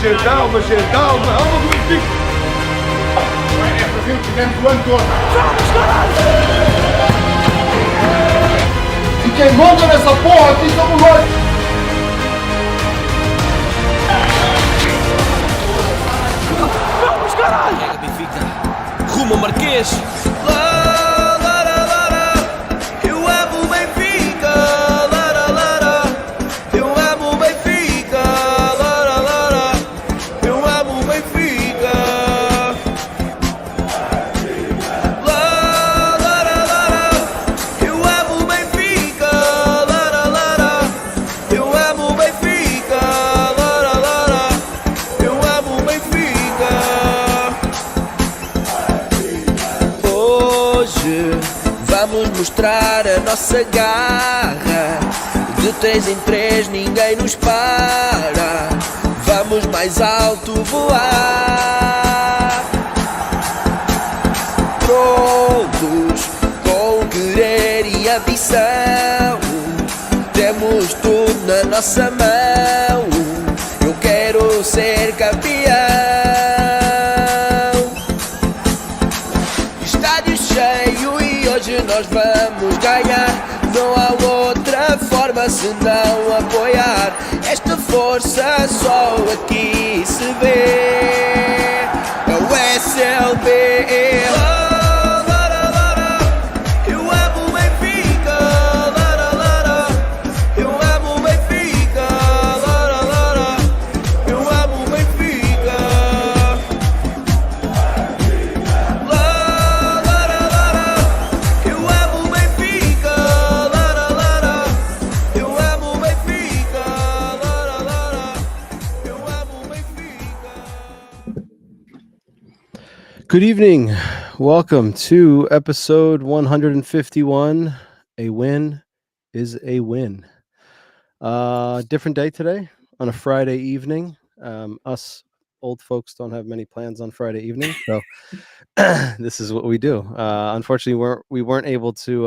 gente, calma, gente, calma, alma do Benfica. É para ver o que tivemos o ano todo. Vamos, caralho! E quem manda nessa porra aqui somos nós. Vamos, caralho! Pega Benfica, rumo ao Marquês. Eu amo o Benfica. Eu amo o Benfica. Eu amo o Benfica. Eu amo o Benfica. Eu amo o Benfica. Eu amo o Benfica. Hoje vamos mostrar a nossa garra. De 3 em 3 ninguém nos para. Vamos mais alto voar. Todos com querer e ambição. Temos tudo na nossa mão. Eu quero ser campeão. Estádio cheio e hoje nós vamos ganhar. Não há outra forma senão apoiar. Esta força só aqui se vê. É o SLB. Eu amo o Benfica. Eu amo o Benfica. Eu amo o Benfica. Eu amo o Benfica. Eu amo o Benfica. Eu amo o Benfica. Good evening. Welcome to episode 151. A win is a win. Different day today on a Friday evening. Us old folks don't have many plans on Friday evening, so this is what we do. Unfortunately, we weren't able to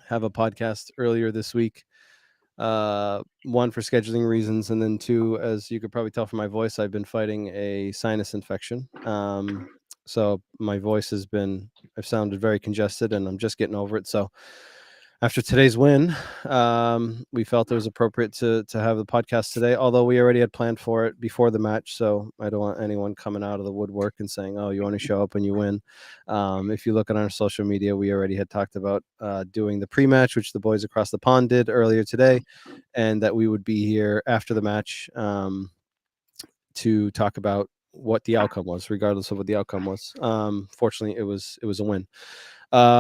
have a podcast earlier this week. One, for scheduling reasons, and then two, as you could probably tell from my voice, I've been fighting a sinus infection. So my voice I've sounded very congested, and I'm just getting over it. So after today's win, we felt it was appropriate to have the podcast today, although we already had planned for it before the match. So I don't want anyone coming out of the woodwork and saying, oh, you only show up when you win. If you look at our social media, we already had talked about doing the pre-match, which the boys across the pond did earlier today, and that we would be here after the match to talk about what the outcome was, regardless of what the outcome was. Fortunately, it was a win.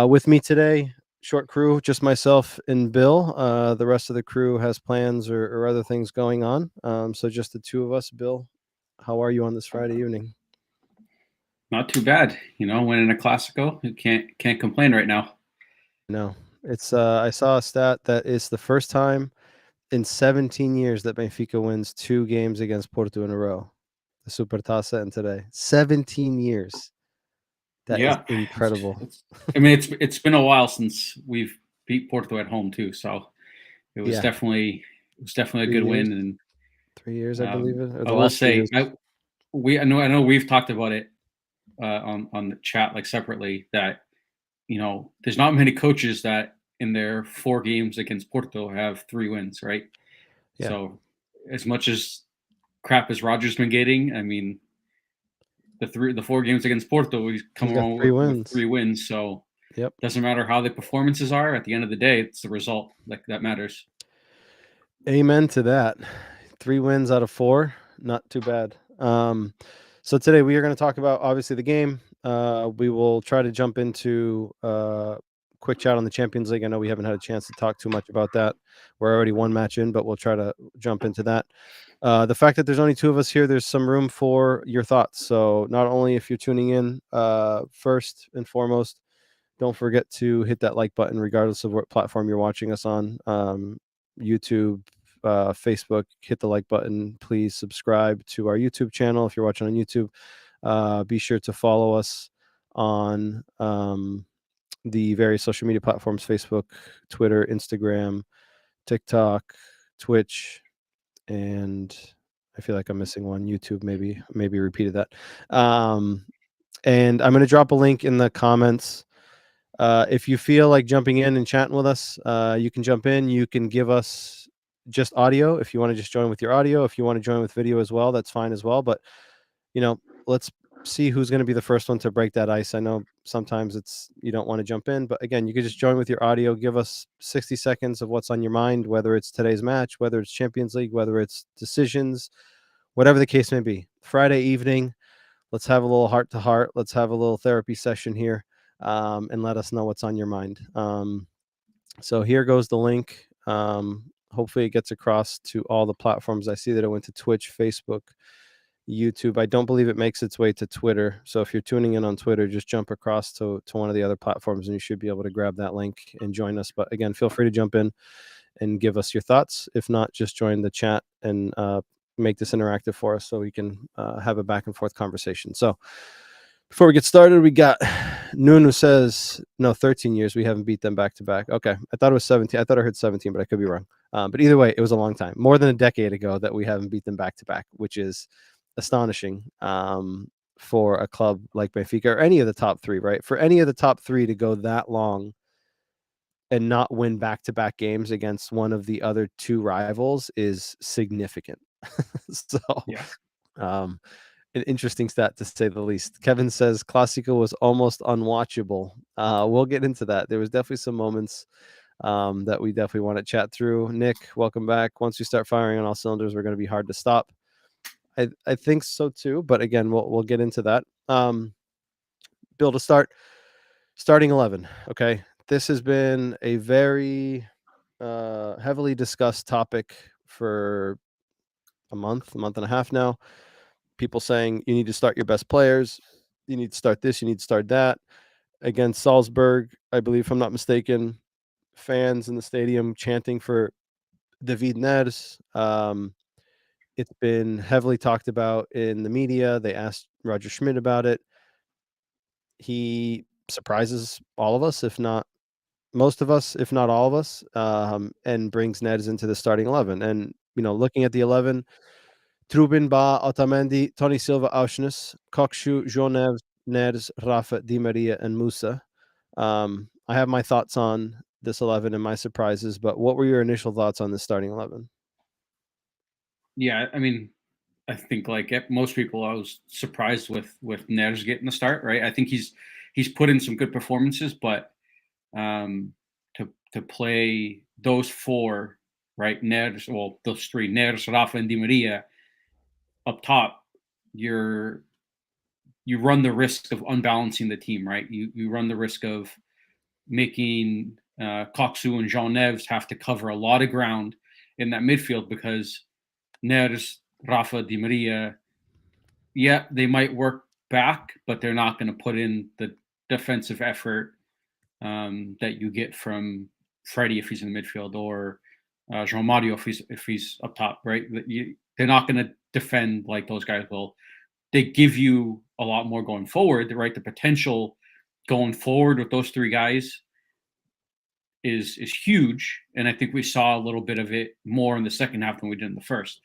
With me today, short crew, just myself and Bill. The rest of the crew has plans or other things going on. So just the two of us. Bill, how are you on this Friday evening? Not too bad, winning a Classico. You can't complain right now. No, it's I saw a stat that it's the first time in 17 years that Benfica wins 2 games against Porto in a row. The Supertaça and today. 17 years. That is incredible. It's been a while since we've beat Porto at home too, so it was definitely a good win. And 3 years, I believe it. I will say, I know we've talked about it on the chat, like separately, that there's not many coaches that in their 4 games against Porto have 3 wins, right? Yeah. So as much as crap as Roger's been getting, I mean, the 4 games against Porto, he's come along with 3 wins. So it doesn't matter how the performances are. At the end of the day, it's the result that matters. Amen to that. 3 wins out of 4, not too bad. So today we are going to talk about obviously the game. We will try to jump into quick chat on the Champions League. I know we haven't had a chance to talk too much about that. We're already 1 match in, but we'll try to jump into that. The fact that there's only 2 of us here, there's some room for your thoughts. So not only if you're tuning in, first and foremost, don't forget to hit that like button, regardless of what platform you're watching us on. YouTube, Facebook, hit the like button. Please subscribe to our YouTube channel if you're watching on YouTube. Be sure to follow us on the various social media platforms: Facebook, Twitter, Instagram, TikTok, Twitch, and I I feel like I'm missing one. YouTube maybe repeated that. And I'm going to drop a link in the comments. If you feel like jumping in and chatting with us, you can jump in. You can give us just audio if you want to just join with your audio. If you want to join with video as well, that's fine as well. But let's see who's going to be the first one to break that ice. I know sometimes you don't want to jump in, but again, you can just join with your audio. Give us 60 seconds of what's on your mind, whether it's today's match, whether it's Champions League, whether it's decisions, whatever the case may be. Friday evening, let's have a little heart to heart. Let's have a little therapy session here, and let us know what's on your mind. So here goes the link. Hopefully it gets across to all the platforms. I see that it went to Twitch, Facebook, YouTube. I don't believe it makes its way to Twitter. So if you're tuning in on Twitter, just jump across to one of the other platforms and you should be able to grab that link and join us. But again, feel free to jump in and give us your thoughts. If not, just join the chat and make this interactive for us so we can have a back and forth conversation. So before we get started, we got Noon, who says, no, 13 years. We haven't beat them back to back. Okay. I thought it was 17. I thought I heard 17, but I could be wrong. But either way, it was a long time, more than a decade ago that we haven't beat them back to back, which is astonishing for a club like Benfica or any of the top three, right? For any of the top three to go that long and not win back-to-back games against one of the other two rivals is significant. So, Yeah. An interesting stat to say the least. Kevin says Clásico was almost unwatchable. We'll get into that. There was definitely some moments that we definitely want to chat through. Nick, welcome back. Once we start firing on all cylinders, we're going to be hard to stop. I think so too, but again, we'll get into that. Bill, to starting 11. Okay, this has been a very heavily discussed topic for a month and a half now. People saying you need to start your best players, you need to start this, you need to start that. Against Salzburg, I believe, if I'm not mistaken, fans in the stadium chanting for David Neres. It's been heavily talked about in the media. They asked Roger Schmidt about it. He surprises all of us, if not most of us, if not all of us, and brings Neres into the starting 11. And, looking at the 11, Trubin, Ba, Otamendi, Tony Silva, Auschnitz, Kokshu, João Neves, Neres, Rafa, Di Maria, and Musa. I have my thoughts on this 11 and my surprises, but what were your initial thoughts on the starting 11? Yeah, I mean, I think like most people, I was surprised with Neres getting the start. Right, I think he's put in some good performances, but to play those four, right, Neres, well, those three, Neres, Rafa, and Di Maria up top, you run the risk of unbalancing the team, right? You run the risk of making Koksu and João Neves have to cover a lot of ground in that midfield because Neres, Rafa, Di Maria, yeah, they might work back, but they're not going to put in the defensive effort that you get from Freddie if he's in the midfield or João Mario if he's up top, right? They're not going to defend like those guys will. They give you a lot more going forward, right? The potential going forward with those three guys is huge, and I think we saw a little bit of it more in the second half than we did in the first.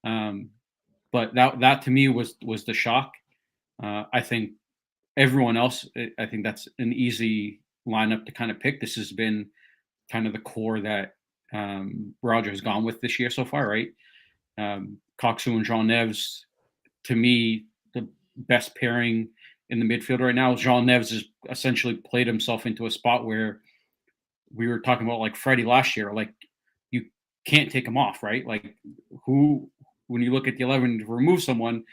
But that to me was the shock. I think everyone else, I think that's an easy lineup to kind of pick. This has been kind of the core that Roger has gone with this year so far, right? Koksu and João Neves, to me, the best pairing in the midfield right now. João Neves has essentially played himself into a spot where we were talking about like Freddie last year. Like you can't take him off, right? Like when you look at the 11 to remove someone,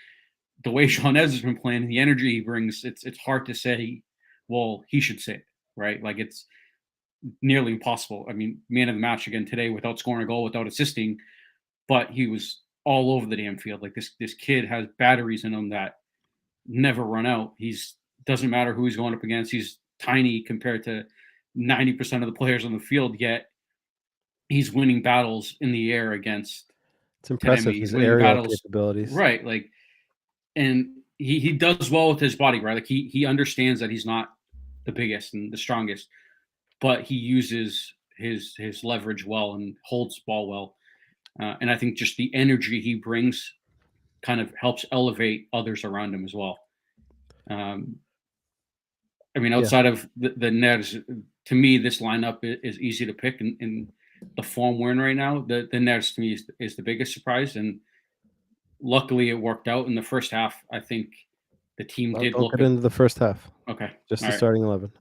the way João Neves has been playing, the energy he brings, it's hard to say, well, he should sit, right? Like it's nearly impossible. I mean, man of the match again today without scoring a goal, without assisting, but he was all over the damn field. Like this kid has batteries in him that never run out. Doesn't matter who he's going up against. He's tiny compared to 90% of the players on the field, yet he's winning battles in the air against. It's impressive, his aerial capabilities. Right. Like, and he does well with his body, right? Like he understands that he's not the biggest and the strongest, but he uses his leverage well and holds ball well. And I think just the energy he brings kind of helps elevate others around him as well. I mean, outside of the Nets, to me, this lineup is easy to pick in the form we're in right now. The Nets to me is the biggest surprise, and luckily it worked out in the first half. I think the team did Don't look get into the first half. Okay, Just all the right. starting 11.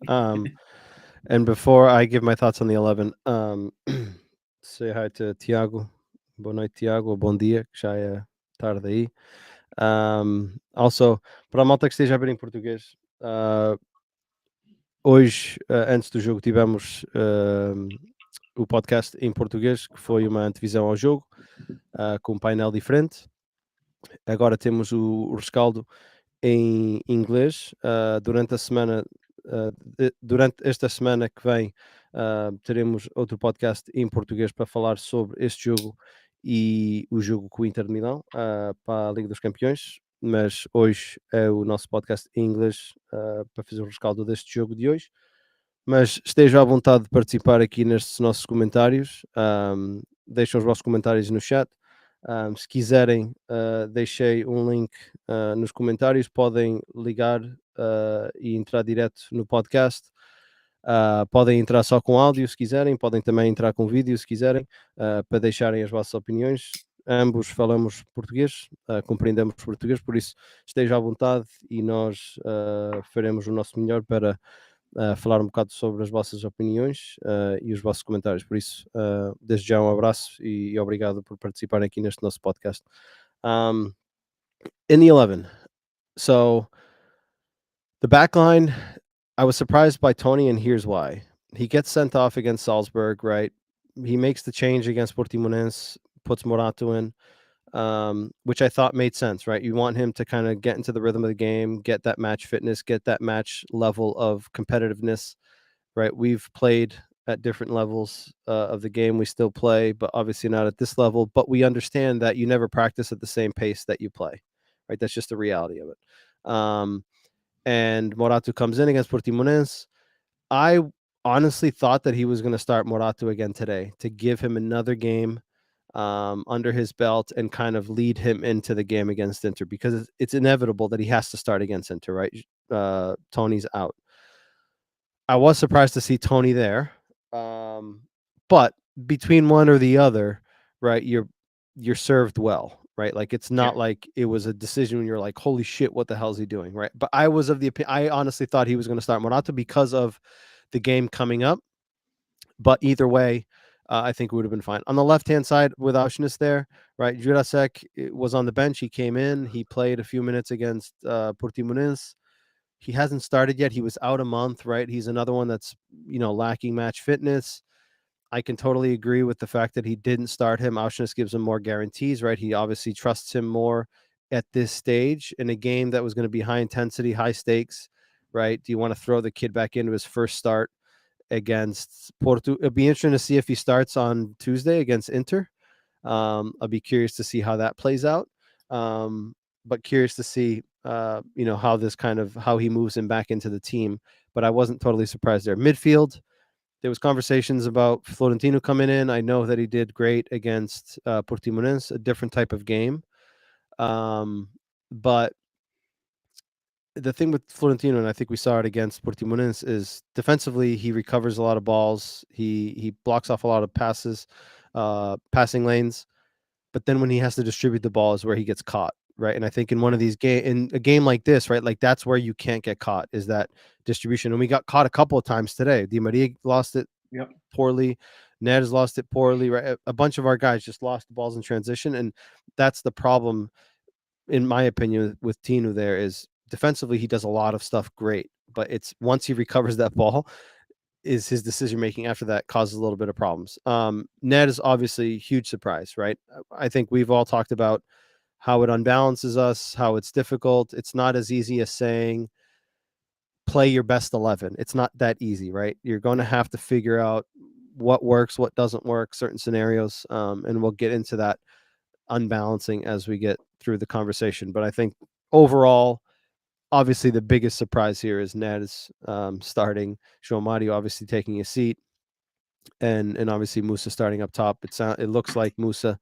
And before I give my thoughts on the 11, say hi to Tiago. Boa noite, Tiago. Bom dia, que já é tarde aí. Also, para a malta que esteja a ver em português, hoje, antes do jogo, tivemos o podcast em português, que foi uma antevisão ao jogo, com um painel diferente. Agora temos o rescaldo em inglês. Durante a semana, durante esta semana que vem, teremos outro podcast em português para falar sobre este jogo e o jogo com o Inter de Milão, para a Liga dos Campeões. Mas hoje é o nosso podcast em inglês, para fazer o rescaldo deste jogo de hoje. Mas esteja à vontade de participar aqui nestes nossos comentários. Deixem os vossos comentários no chat. Se quiserem, deixei um link nos comentários. Podem ligar e entrar direto no podcast. Podem entrar só com áudio se quiserem, podem também entrar com vídeo se quiserem, para deixarem as vossas opiniões. Ambos falamos português, compreendemos português, por isso esteja à vontade e nós faremos o nosso melhor para falar um bocado sobre as vossas opiniões e os vossos comentários. Por isso, desde já um abraço e obrigado por participarem aqui neste nosso podcast. In the 11, so the back line, I was surprised by Tony, and here's why. He gets sent off against Salzburg, right? He makes the change against Portimonense, puts Morato in, which I thought made sense, right? You want him to kind of get into the rhythm of the game, get that match fitness, get that match level of competitiveness, right? We've played at different levels of the game. We still play, but obviously not at this level. But we understand that you never practice at the same pace that you play, right? That's just the reality of it. And Morato comes in against Portimonense. I honestly thought that he was going to start Morato again today to give him another game under his belt and kind of lead him into the game against Inter, because it's inevitable that he has to start against Inter, right? Tony's out. I was surprised to see Tony there, but between one or the other, right? You're served well, right? Like it's not like it was a decision when you're like, holy shit, what the hell is he doing, right? But I was of the opinion, I honestly thought he was going to start Morata because of the game coming up. But either way, I think it would have been fine. On the left-hand side with Auschwitz there, right? Jurasek was on the bench. He came in. He played a few minutes against Portimonense. He hasn't started yet. He was out a month, right? He's another one that's, lacking match fitness. I can totally agree with the fact that he didn't start him. Auschwitz gives him more guarantees, right? He obviously trusts him more at this stage in a game that was going to be high intensity, high stakes, right? Do you want to throw the kid back into his first start against Porto? It'd be interesting to see if he starts on Tuesday against Inter. I'll be curious to see how that plays out. But curious to see, how he moves him back into the team. But I wasn't totally surprised there. Midfield, there was conversations about Florentino coming in. I know that he did great against Portimonense, a different type of game. But the thing with Florentino, and I think we saw it against Portimonense, is defensively he recovers a lot of balls. He blocks off a lot of passes, passing lanes. But then when he has to distribute the ball is where he gets caught, right? And I think in one of these in a game like this, right, like that's where you can't get caught, is that distribution. And we got caught a couple of times today. Di Maria lost it poorly. Ned has lost it poorly, right? A bunch of our guys just lost the balls in transition, and that's the problem, in my opinion, with Tino. There is defensively he does a lot of stuff great, but it's once he recovers that ball, is his decision making after that causes a little bit of problems. Ned is obviously a huge surprise, right? I think we've all talked about how it unbalances us, how it's difficult. It's not as easy as saying play your best 11. It's not that easy, right? You're going to have to figure out what works, what doesn't work, certain scenarios, and we'll get into that unbalancing as we get through the conversation. But I think overall, obviously, the biggest surprise here is Ned's starting, João Mario obviously taking a seat, and obviously Musa starting up top. It looks like Musa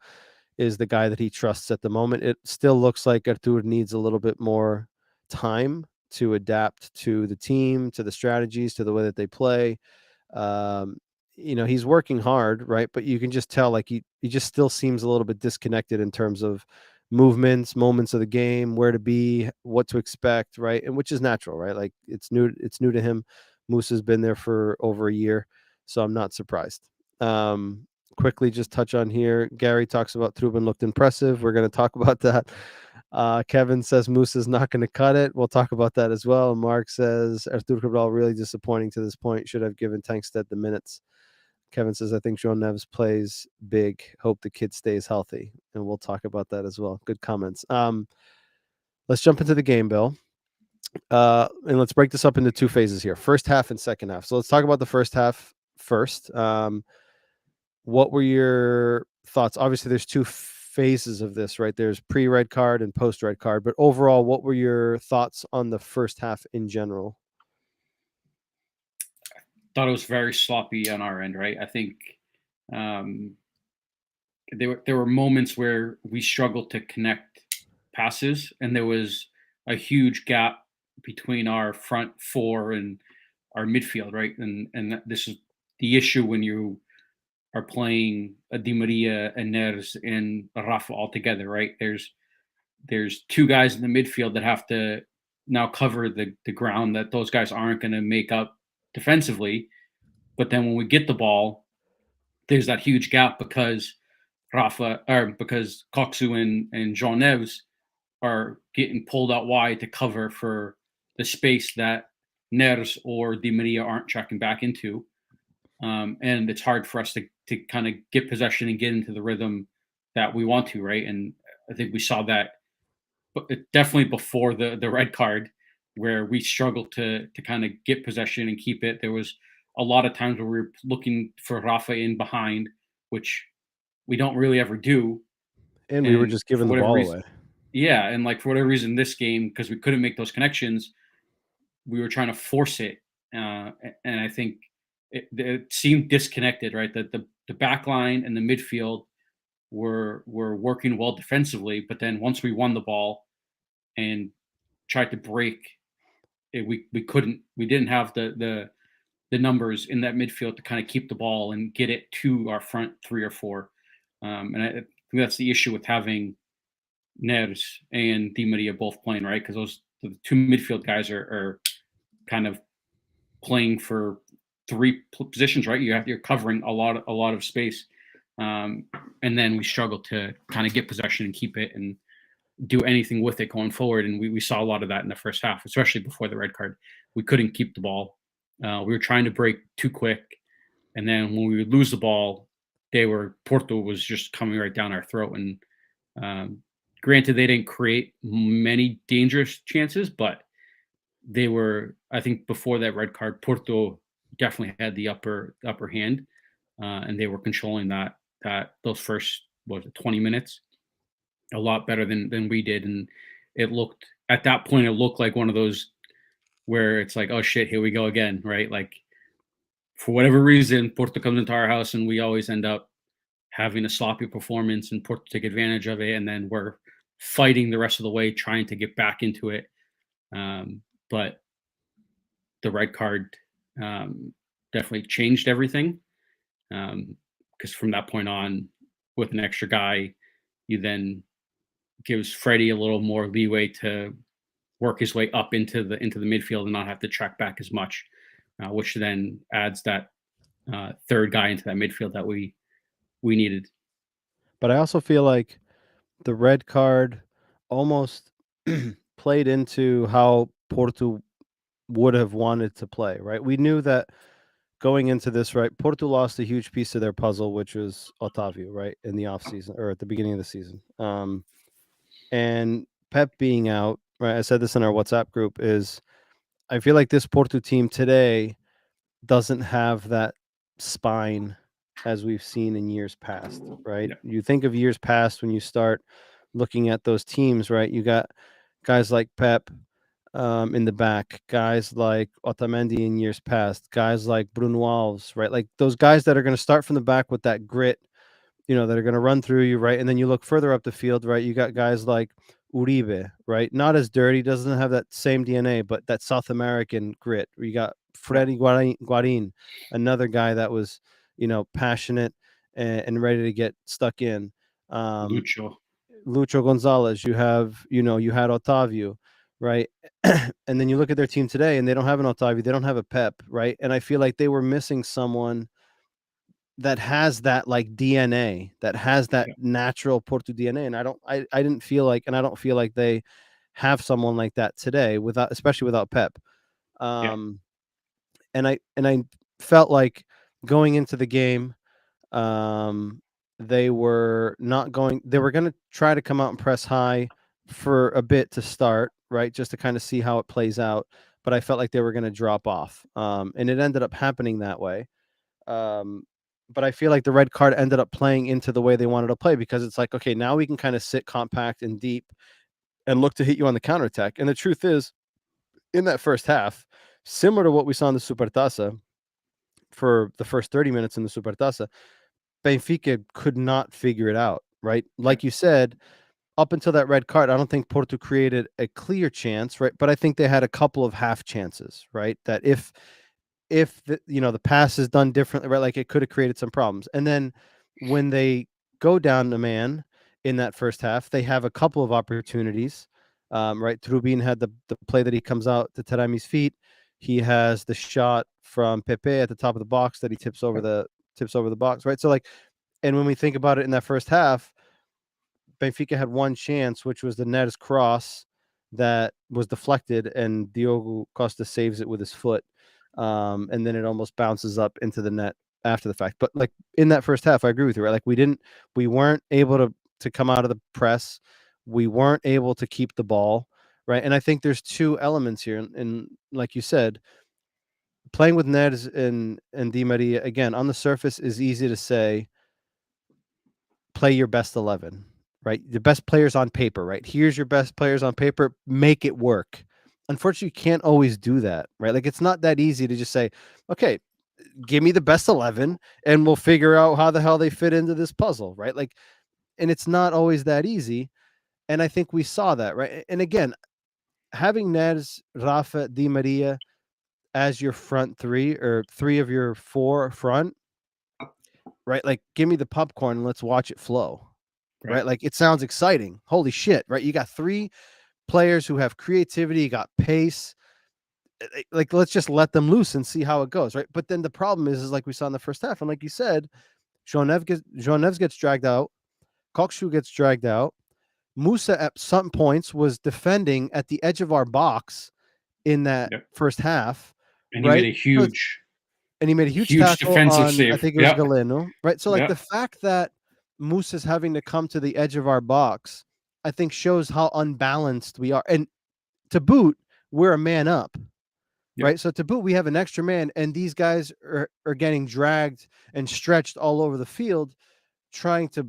is the guy that he trusts at the moment. It still looks like Artur needs a little bit more time to adapt to the team, to the strategies, to the way that they play. Um, he's working hard, right? But you can just tell, like, he just still seems a little bit disconnected in terms of movements, moments of the game, where to be, what to expect, right? And which is natural, right? Like, it's new to him. Musa's been there for over a year, so I'm not surprised. Quickly just touch on here. Gary talks about Trubin looked impressive. We're going to talk about that. Kevin says Musa's not going to cut it. We'll talk about that as well. Mark says Artur Cabral really disappointing to this point. Should have given Tankstead the minutes. Kevin says, I think João Neves plays big. Hope the kid stays healthy. And we'll talk about that as well. Good comments. Let's jump into the game, Bill. And let's break this up into two phases here. First half and second half. So let's talk about the first half first. What were your thoughts? Obviously, there's two phases of this, right? There's pre-red card and post-red card. But overall, what were your thoughts on the first half in general? Thought it was very sloppy on our end, right? I think there were moments where we struggled to connect passes, and there was a huge gap between our front four and our midfield, right? And this is the issue when you are playing a Di Maria and Neres and Rafa all together, right? There's two guys in the midfield that have to now cover the ground that those guys aren't going to make up defensively. But then when we get the ball, there's that huge gap because Coxu and João Neves are getting pulled out wide to cover for the space that Neres or Di Maria aren't checking back into. And it's hard for us to kind of get possession and get into the rhythm that we want to, right? And I think we saw that definitely before the red card, where we struggled to kind of get possession and keep it. There was a lot of times where we were looking for Rafa in behind, which we don't really ever do. And we were just giving the ball away. Yeah, and like for whatever reason, this game, because we couldn't make those connections, we were trying to force it, and I think it seemed disconnected, right? That the back line and the midfield were working well defensively, but then once we won the ball and tried to break it, we couldn't. We didn't have the numbers in that midfield to kind of keep the ball and get it to our front three or four. And I think that's the issue with having Neres and Di Maria both playing, right? Because those the two midfield guys are kind of playing for three positions, right? You're covering a lot of space, and then we struggle to kind of get possession and keep it and do anything with it going forward. And we saw a lot of that in the first half, especially before the red card. We couldn't keep the ball. We were trying to break too quick, and then when we would lose the ball, Porto was just coming right down our throat. And granted, they didn't create many dangerous chances, but they were, I think, before that red card, Porto definitely had the upper hand, and they were controlling those first 20 minutes a lot better than we did. And at that point it looked like one of those where it's like, oh shit, here we go again, right? Like, for whatever reason, Porto comes into our house and we always end up having a sloppy performance, and Porto take advantage of it, and then we're fighting the rest of the way trying to get back into it. But the red card definitely changed everything, because from that point on, with an extra guy, you then gives Freddie a little more leeway to work his way up into the midfield and not have to track back as much, which then adds that third guy into that midfield that we needed. But I also feel like the red card almost played into how Porto would have wanted to play, right? We knew that going into this, right, Porto lost a huge piece of their puzzle, which was Otavio, right, in the offseason or at the beginning of the season. And Pep being out, right, I said this in our WhatsApp group, is I feel like this Porto team today doesn't have that spine as we've seen in years past, right? Yeah. You think of years past when you start looking at those teams, right? You got guys like Pep in the back, guys like Otamendi in years past, guys like Bruno Alves, right? Like those guys that are going to start from the back with that grit that are going to run through you, right? And then you look further up the field, right? You got guys like Uribe, right? Not as dirty, doesn't have that same DNA, but that South American grit. You got Freddy Guarin, another guy that was, passionate and ready to get stuck in. Lucho Gonzalez, you had Otavio, right? And then you look at their team today and they don't have an Otavio, they don't have a Pep, right? And I feel like they were missing someone that has that like DNA, that has that natural Porto DNA. And I didn't feel like, and I don't feel like they have someone like that today especially without Pep. And I felt like going into the game, they were going to try to come out and press high for a bit to start, right? Just to kind of see how it plays out. But I felt like they were going to drop off. And it ended up happening that way. But I feel like the red card ended up playing into the way they wanted to play, because it's like, okay, now we can kind of sit compact and deep and look to hit you on the counterattack. And the truth is, in that first half, similar to what we saw in the Supertaça for the first 30 minutes in the Supertaça, Benfica could not figure it out, right? Like you said, up until that red card, I don't think Porto created a clear chance, right? But I think they had a couple of half chances, right? That if the pass is done differently, right? Like it could have created some problems. And then when they go down a man in that first half, they have a couple of opportunities, right? Trubin had the play that he comes out to Tarami's feet. He has the shot from Pepe at the top of the box that he tips over the box, right? So and when we think about it in that first half, Benfica had one chance, which was the Neres cross that was deflected, and Diogo Costa saves it with his foot. And then it almost bounces up into the net after the fact. But like in that first half, I agree with you, right? Like we weren't able to come out of the press. We weren't able to keep the ball, right? And I think there's two elements here. And like you said, playing with Neres and Di Maria, again, on the surface is easy to say, play your best 11, right? The best players on paper, right? Here's your best players on paper, make it work. Unfortunately, you can't always do that, right? Like it's not that easy to just say, okay, give me the best 11 and we'll figure out how the hell they fit into this puzzle, right? Like, and it's not always that easy. And I think we saw that, right? And again, having Neres, Rafa, Di Maria as your front three, or three of your four front, right? Like, give me the popcorn and let's watch it flow, right? Like, it sounds exciting. Holy shit, right? You got three players who have creativity, you got pace. Like, let's just let them loose and see how it goes, right? But then the problem is like we saw in the first half, and like you said, João Neves gets dragged out, Kokshu gets dragged out. Musa at some points was defending at the edge of our box in that first half, and right? He made a huge tackle defensive on, save. I think it was Galeno, right? So like the fact that Musa's having to come to the edge of our box, I think shows how unbalanced we are. And to boot, we're a man up, right? So to boot, we have an extra man, and these guys are getting dragged and stretched all over the field, trying to,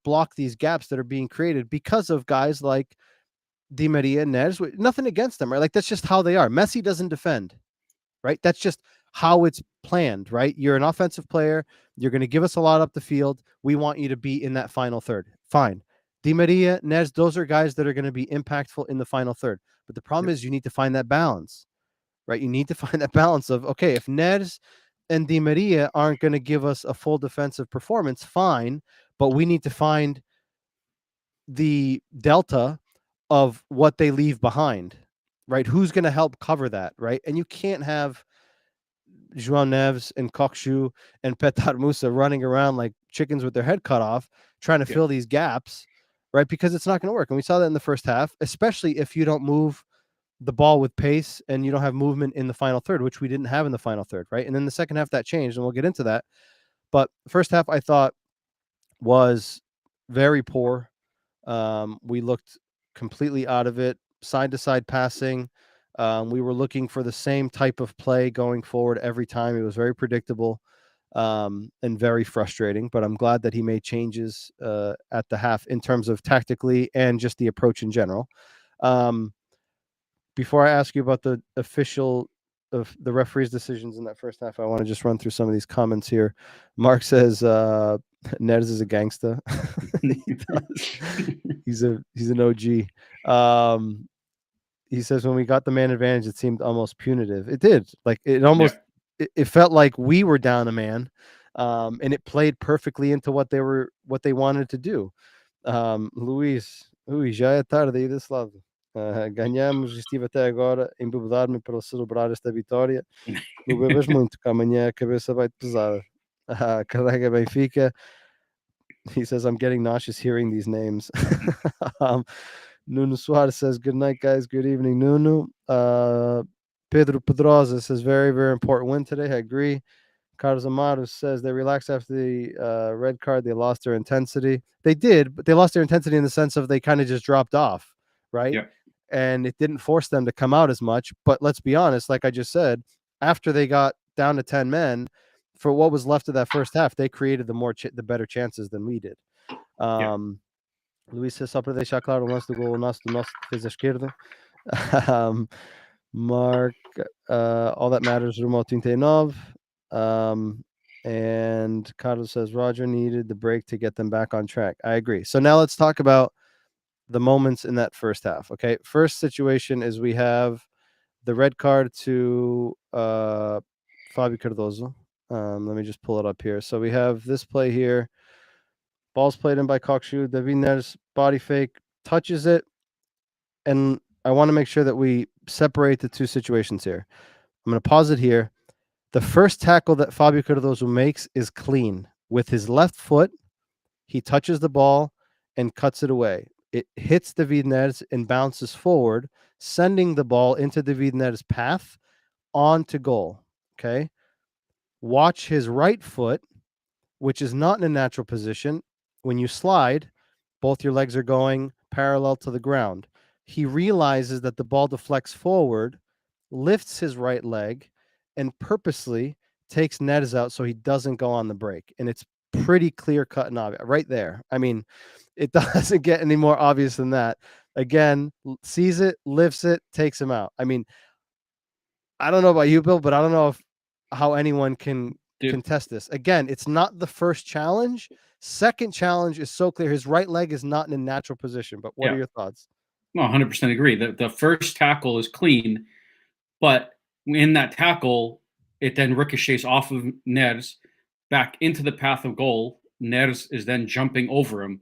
block these gaps that are being created because of guys like Di Maria and Neres. Nothing against them, right? Like that's just how they are. Messi doesn't defend, right? That's just how it's planned, right? You're an offensive player. You're going to give us a lot up the field. We want you to be in that final third. Fine. Di Maria, Neres, those are guys that are going to be impactful in the final third. But the problem is you need to find that balance, right? You need to find that balance of, okay, if Neres and Di Maria aren't going to give us a full defensive performance, fine, but we need to find the delta of what they leave behind, right? Who's going to help cover that, right? And you can't have João Neves and Kokshu and Petar Musa running around like chickens with their head cut off, trying to fill these gaps, right? Because it's not going to work. And we saw that in the first half, especially if you don't move the ball with pace and you don't have movement in the final third, which we didn't have in the final third, right? And then the second half that changed, and we'll get into that. But first half I thought was very poor. We looked completely out of it, side-to-side passing. We were looking for the same type of play going forward every time. It was very predictable and very frustrating, but I'm glad that he made changes at the half in terms of tactically and just the approach in general. Before I ask you about the official of the referee's decisions in that first half, I want to just run through some of these comments here. Mark says, Neres is a gangster. He's an OG. He says when we got the man advantage, it seemed almost punitive. It did. Like it almost it felt like we were down a man. And it played perfectly into what they wanted to do. Luís, já é tarde aí desse lado. Ganhamos, estive até agora a embebedar-me para celebrar esta vitória. Não bebas muito, que amanhã a cabeça vai pesada. Carrega Benfica. He says, I'm getting nauseous hearing these names. Nuno Soares says, good night, guys. Good evening, Nuno. Pedro Pedrosa says, very, very important win today. I agree. Carlos Amaro says they relaxed after the red card. They lost their intensity. They did, but they lost their intensity in the sense of they kind of just dropped off, right? Yeah. And it didn't force them to come out as much. But let's be honest, like I just said, after they got down to 10 men, for what was left of that first half, they created the better chances than we did. Luís says, só para deixar claro, o lance do gol nosso defesa esquerda. Mark, all that matters, Rumo 39. And Carlos says Roger needed the break to get them back on track. I agree. So now let's talk about the moments in that first half. Okay. First situation is we have the red card to Fabio Cardoso. Let me just pull it up here. So we have this play here. Ball's played in by Kokshu. David Neres body fake, touches it. And I want to make sure that we separate the two situations here. I'm going to pause it here. The first tackle that Fabio Cardoso makes is clean. With his left foot, he touches the ball and cuts it away. It hits David Neres and bounces forward, sending the ball into David Neres' path onto goal. Okay. Watch his right foot, which is not in a natural position. When you slide, both your legs are going parallel to the ground. He realizes that the ball deflects forward, lifts his right leg, and purposely takes Neres out so he doesn't go on the break. And it's pretty clear cut and obvious right there. I mean, it doesn't get any more obvious than that. Again, sees it, lifts it, takes him out. I mean, I don't know about you, Bill, but I don't know how anyone can contest this. Again, it's not the first challenge. Second challenge is so clear. His right leg is not in a natural position. But what are your thoughts? No, 100% agree. The first tackle is clean, but in that tackle, it then ricochets off of Neres back into the path of goal. Neres is then jumping over him.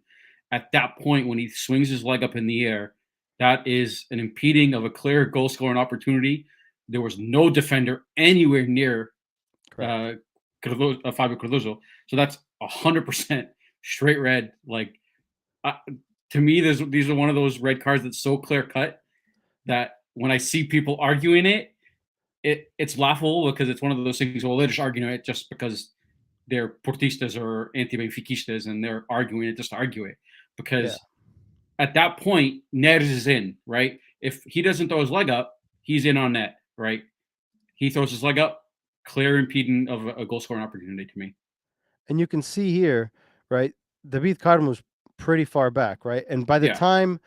At that point, when he swings his leg up in the air, that is an impeding of a clear goal-scoring opportunity. There was no defender anywhere near Fabio Cardoso. So that's 100% straight red. Like, to me, these are one of those red cards that's so clear-cut that when I see people arguing it's laughable because it's one of those things, well, they're just arguing it just because they're Portistas or anti-Benfiquistas and they're arguing it just to argue it. Because at that point, Neres is in, right? If he doesn't throw his leg up, he's in on net, right? He throws his leg up, clear impeding of a goal-scoring opportunity to me. And you can see here, right, David Carmo was pretty far back, right? And by the time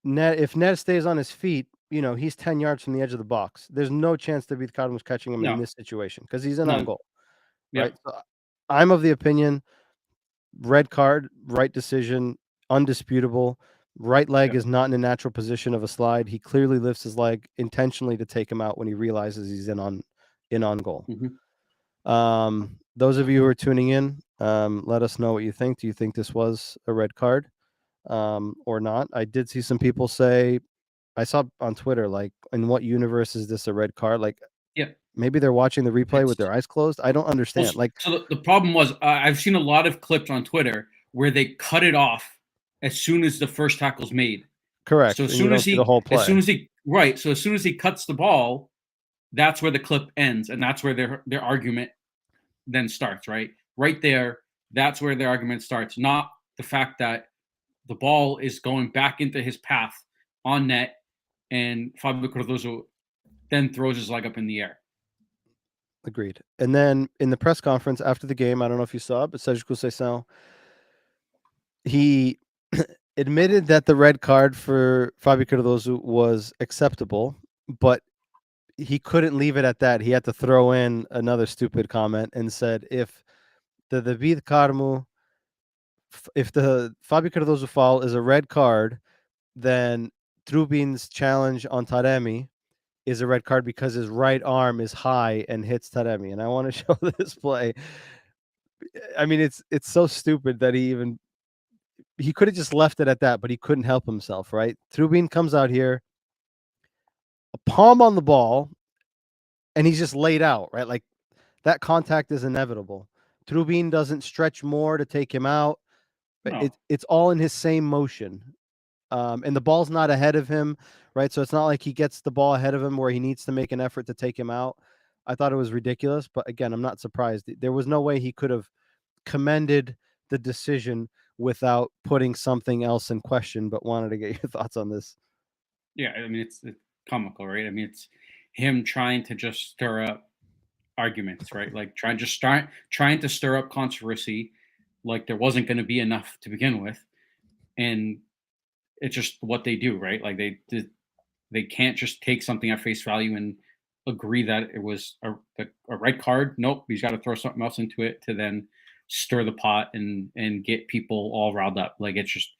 if Ned stays on his feet, he's 10 yards from the edge of the box. There's no chance David Carmo was catching him in this situation because he's in on goal, right? So I'm of the opinion, red card, right decision, undisputable. Right leg is not in a natural position of a slide. He clearly lifts his leg intentionally to take him out when he realizes he's in on goal. Mm-hmm. Those of you who are tuning in, let us know what you think. Do you think this was a red card or not? I did see some people say, I saw on Twitter, like, in what universe is this a red card? Like, maybe they're watching the replay with their eyes closed. I don't understand. So the problem was, I've seen a lot of clips on Twitter where they cut it off as soon as the first tackle's made. Correct. So as soon as the whole play. So as soon as he cuts the ball, that's where the clip ends, and that's where their argument then starts. Right there, that's where their argument starts. Not the fact that the ball is going back into his path on net, and Fabio Cardoso then throws his leg up in the air. Agreed. And then in the press conference after the game, I don't know if you saw it, but Sergio Conceição, he admitted that the red card for Fabio Cardoso was acceptable, but he couldn't leave it at that. He had to throw in another stupid comment and said, if the David Carmo if the Fabio Cardoso foul is a red card, then Trubin's challenge on Taremi is a red card because his right arm is high and hits Taremi. And I want to show this play. I mean, it's so stupid that he could have just left it at that, but he couldn't help himself, right? Trubin comes out here, a palm on the ball, and he's just laid out, right? Like that contact is inevitable. Trubin doesn't stretch more to take him out. No. It's all in his same motion. And the ball's not ahead of him, right? So it's not like he gets the ball ahead of him where he needs to make an effort to take him out. I thought it was ridiculous, but again, I'm not surprised. There was no way he could have commended the decision without putting something else in question, but wanted to get your thoughts on this. Yeah, I mean, it's comical, right? I mean, it's him trying to just stir up arguments, right? Like trying to stir up controversy, like there wasn't going to be enough to begin with, and it's just what they do, right? Like they can't just take something at face value and agree that it was a red card. Nope, he's got to throw something else into it to then stir the pot and get people all riled up. Like it's just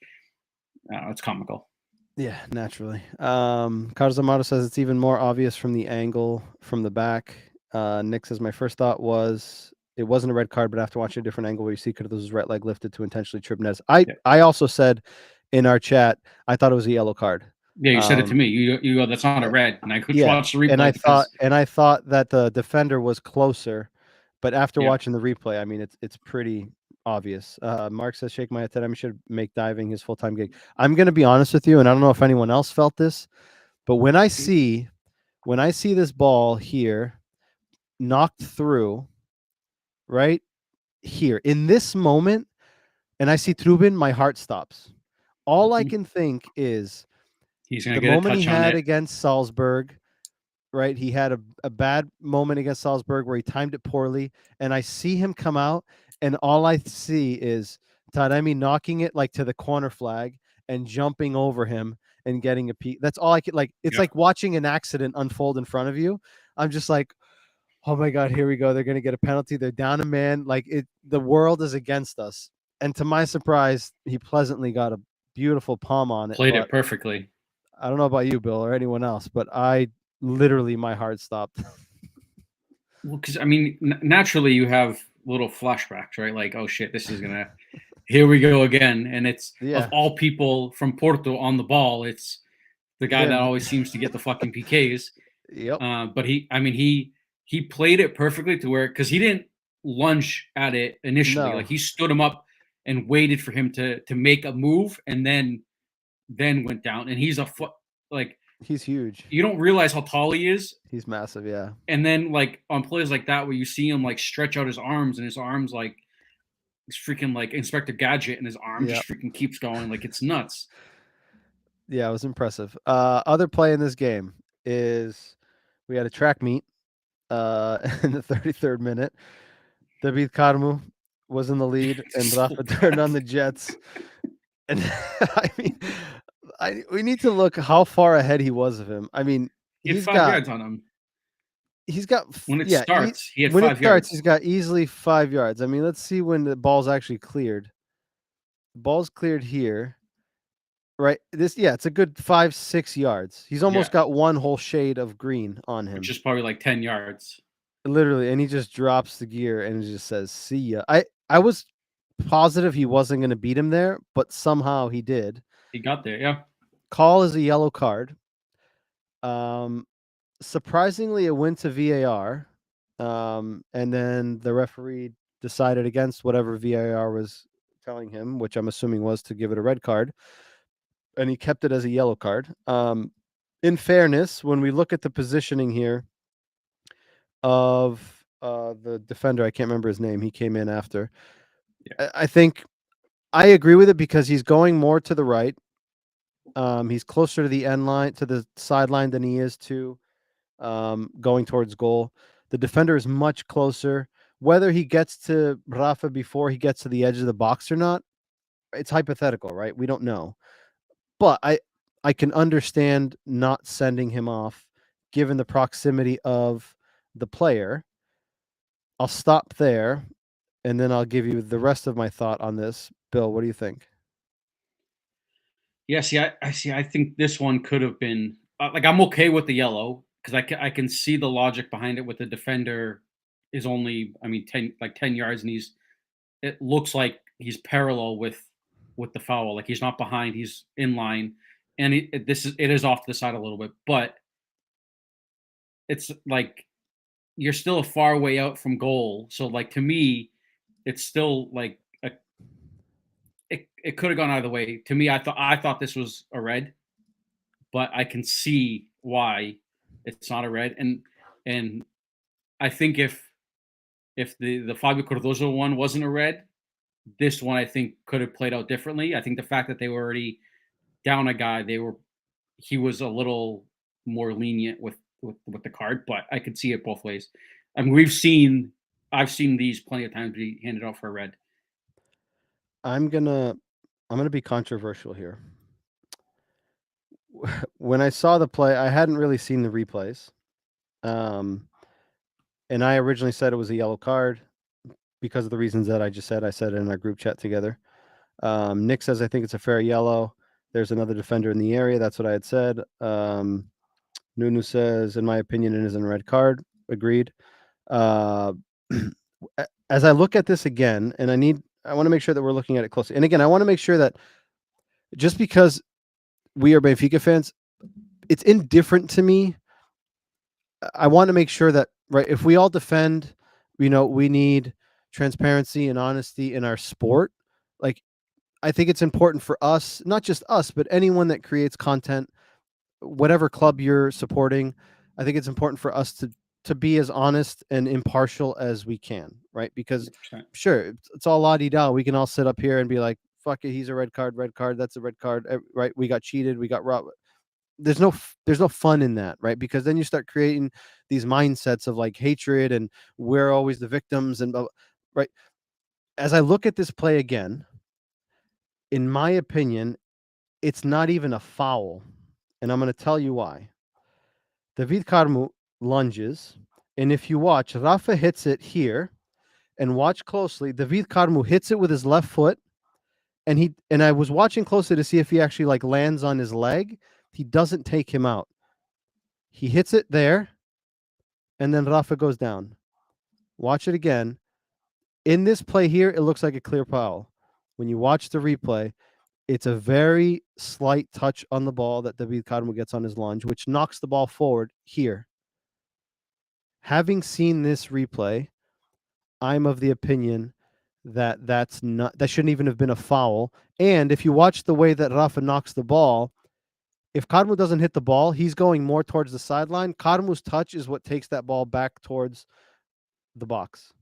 it's comical. Yeah, naturally. Carlos Amato says it's even more obvious from the angle from the back. Nick says my first thought was it wasn't a red card, but after watching a different angle where you see Cardoso's right leg lifted to intentionally trip Nez. I also said in our chat I thought it was a yellow card. Yeah, you said it to me. You go, that's not a red, and I could watch the replay. And I thought that the defender was closer, but after watching the replay, I mean it's pretty obvious. Mark says, shake my head. I should make diving his full-time gig. I'm going to be honest with you, and I don't know if anyone else felt this, but when I see this ball here knocked through right here in this moment, and I see Trubin, my heart stops. All I can think is he's going to the get moment a touch he on had it against Salzburg. Right, he had a bad moment against Salzburg where he timed it poorly, and I see him come out, and all I see is Taremi knocking it like to the corner flag and jumping over him and getting a peek. That's all I could like. It's like watching an accident unfold in front of you. I'm just like, oh my god, here we go. They're gonna get a penalty. They're down a man. Like the world is against us. And to my surprise, he pleasantly got a beautiful palm on it. Played it perfectly. I don't know about you, Bill, or anyone else, but literally my heart stopped. Well, because I mean, naturally you have little flashbacks, right? Like, oh shit, this is gonna, here we go again, and it's of all people from Porto on the ball, it's the guy that always seems to get the fucking PKs. Yep. But he played it perfectly to where, because he didn't lunge at it initially, like he stood him up and waited for him to make a move, and then went down, and he's he's huge. You don't realize how tall he is. He's massive, yeah. And then like on plays like that where you see him like stretch out his arms, and his arms like it's freaking like Inspector Gadget, and his arm just freaking keeps going, like it's nuts. Yeah, it was impressive. Other play in this game is we had a track meet in the 33rd minute. David Carmo was in the lead, and Rafa turned on the Jets. And I mean, we need to look how far ahead he was of him. I mean, he's got 5 yards on him. He's got when it starts. He had when 5 it yards. Starts, he's got easily 5 yards. I mean, let's see when the ball's actually cleared. The ball's cleared here, right? It's a good 5-6 yards. He's almost got one whole shade of green on him, which is probably like 10 yards. Literally, and he just drops the gear and just says, "See ya." I was positive he wasn't going to beat him there, but somehow he did. He got there, yeah. Call is a yellow card. Surprisingly, it went to VAR, and then the referee decided against whatever VAR was telling him, which I'm assuming was to give it a red card, and he kept it as a yellow card. In fairness, when we look at the positioning here of the defender, I can't remember his name. He came in after. Yeah. I think I agree with it because he's going more to the right. He's closer to the end line, to the sideline than he is to going towards goal. The defender is much closer. Whether he gets to Rafa before he gets to the edge of the box or not, it's hypothetical, right? We don't know. But I can understand not sending him off given the proximity of the player. I'll stop there. and then I'll give you the rest of my thought on this. Bill, what do you think? Yeah, see, I see. I think this one could have been like I'm okay with the yellow because I can see the logic behind it. With the defender is only, I mean, 10 yards, and it looks like he's parallel with the foul. Like he's not behind, he's in line, and it is off to the side a little bit, but it's like you're still a far way out from goal. So like to me, it's still like it could have gone either way. To me, I thought this was a red, but I can see why it's not a red. And I think if the Fabio Cardoso one wasn't a red, this one I think could have played out differently. I think the fact that they were already down a guy, he was a little more lenient with the card, but I could see it both ways. I mean, I've seen these plenty of times be handed out for a red. I'm gonna be controversial here. When I saw the play, I hadn't really seen the replays. And I originally said it was a yellow card because of the reasons that I just said. I said it in our group chat together. Nick says, I think it's a fair yellow. There's another defender in the area. That's what I had said. Nunu says, in my opinion, it isn't a red card. Agreed. As I look at this again, and I want to make sure that we're looking at it closely. And again, I want to make sure that just because we are Benfica fans, it's indifferent to me. I want to make sure that, right, if we all defend, we need transparency and honesty in our sport. Like, I think it's important for us, not just us, but anyone that creates content, whatever club you're supporting, I think it's important for us to be as honest and impartial as we can, right? Because 100%. sure, it's all la-di-da. We can all sit up here and be like, fuck it, he's a red card, that's a red card, right? We got cheated, we got robbed. There's no fun in that, right? Because then you start creating these mindsets of like hatred and we're always the victims and right. As I look at this play again, in my opinion, it's not even a foul, and I'm going to tell you why. David Carmo lunges, and if you watch, Rafa hits it here, and watch closely. David Carmo hits it with his left foot, and I was watching closely to see if he actually like lands on his leg. He doesn't take him out. He hits it there, and then Rafa goes down. Watch it again. In this play here, it looks like a clear foul. When you watch the replay, it's a very slight touch on the ball that David Carmo gets on his lunge, which knocks the ball forward here. Having seen this replay, I'm of the opinion that that shouldn't even have been a foul. And if you watch the way that Rafa knocks the ball, if Carmo doesn't hit the ball, he's going more towards the sideline. Carmo's touch is what takes that ball back towards the box.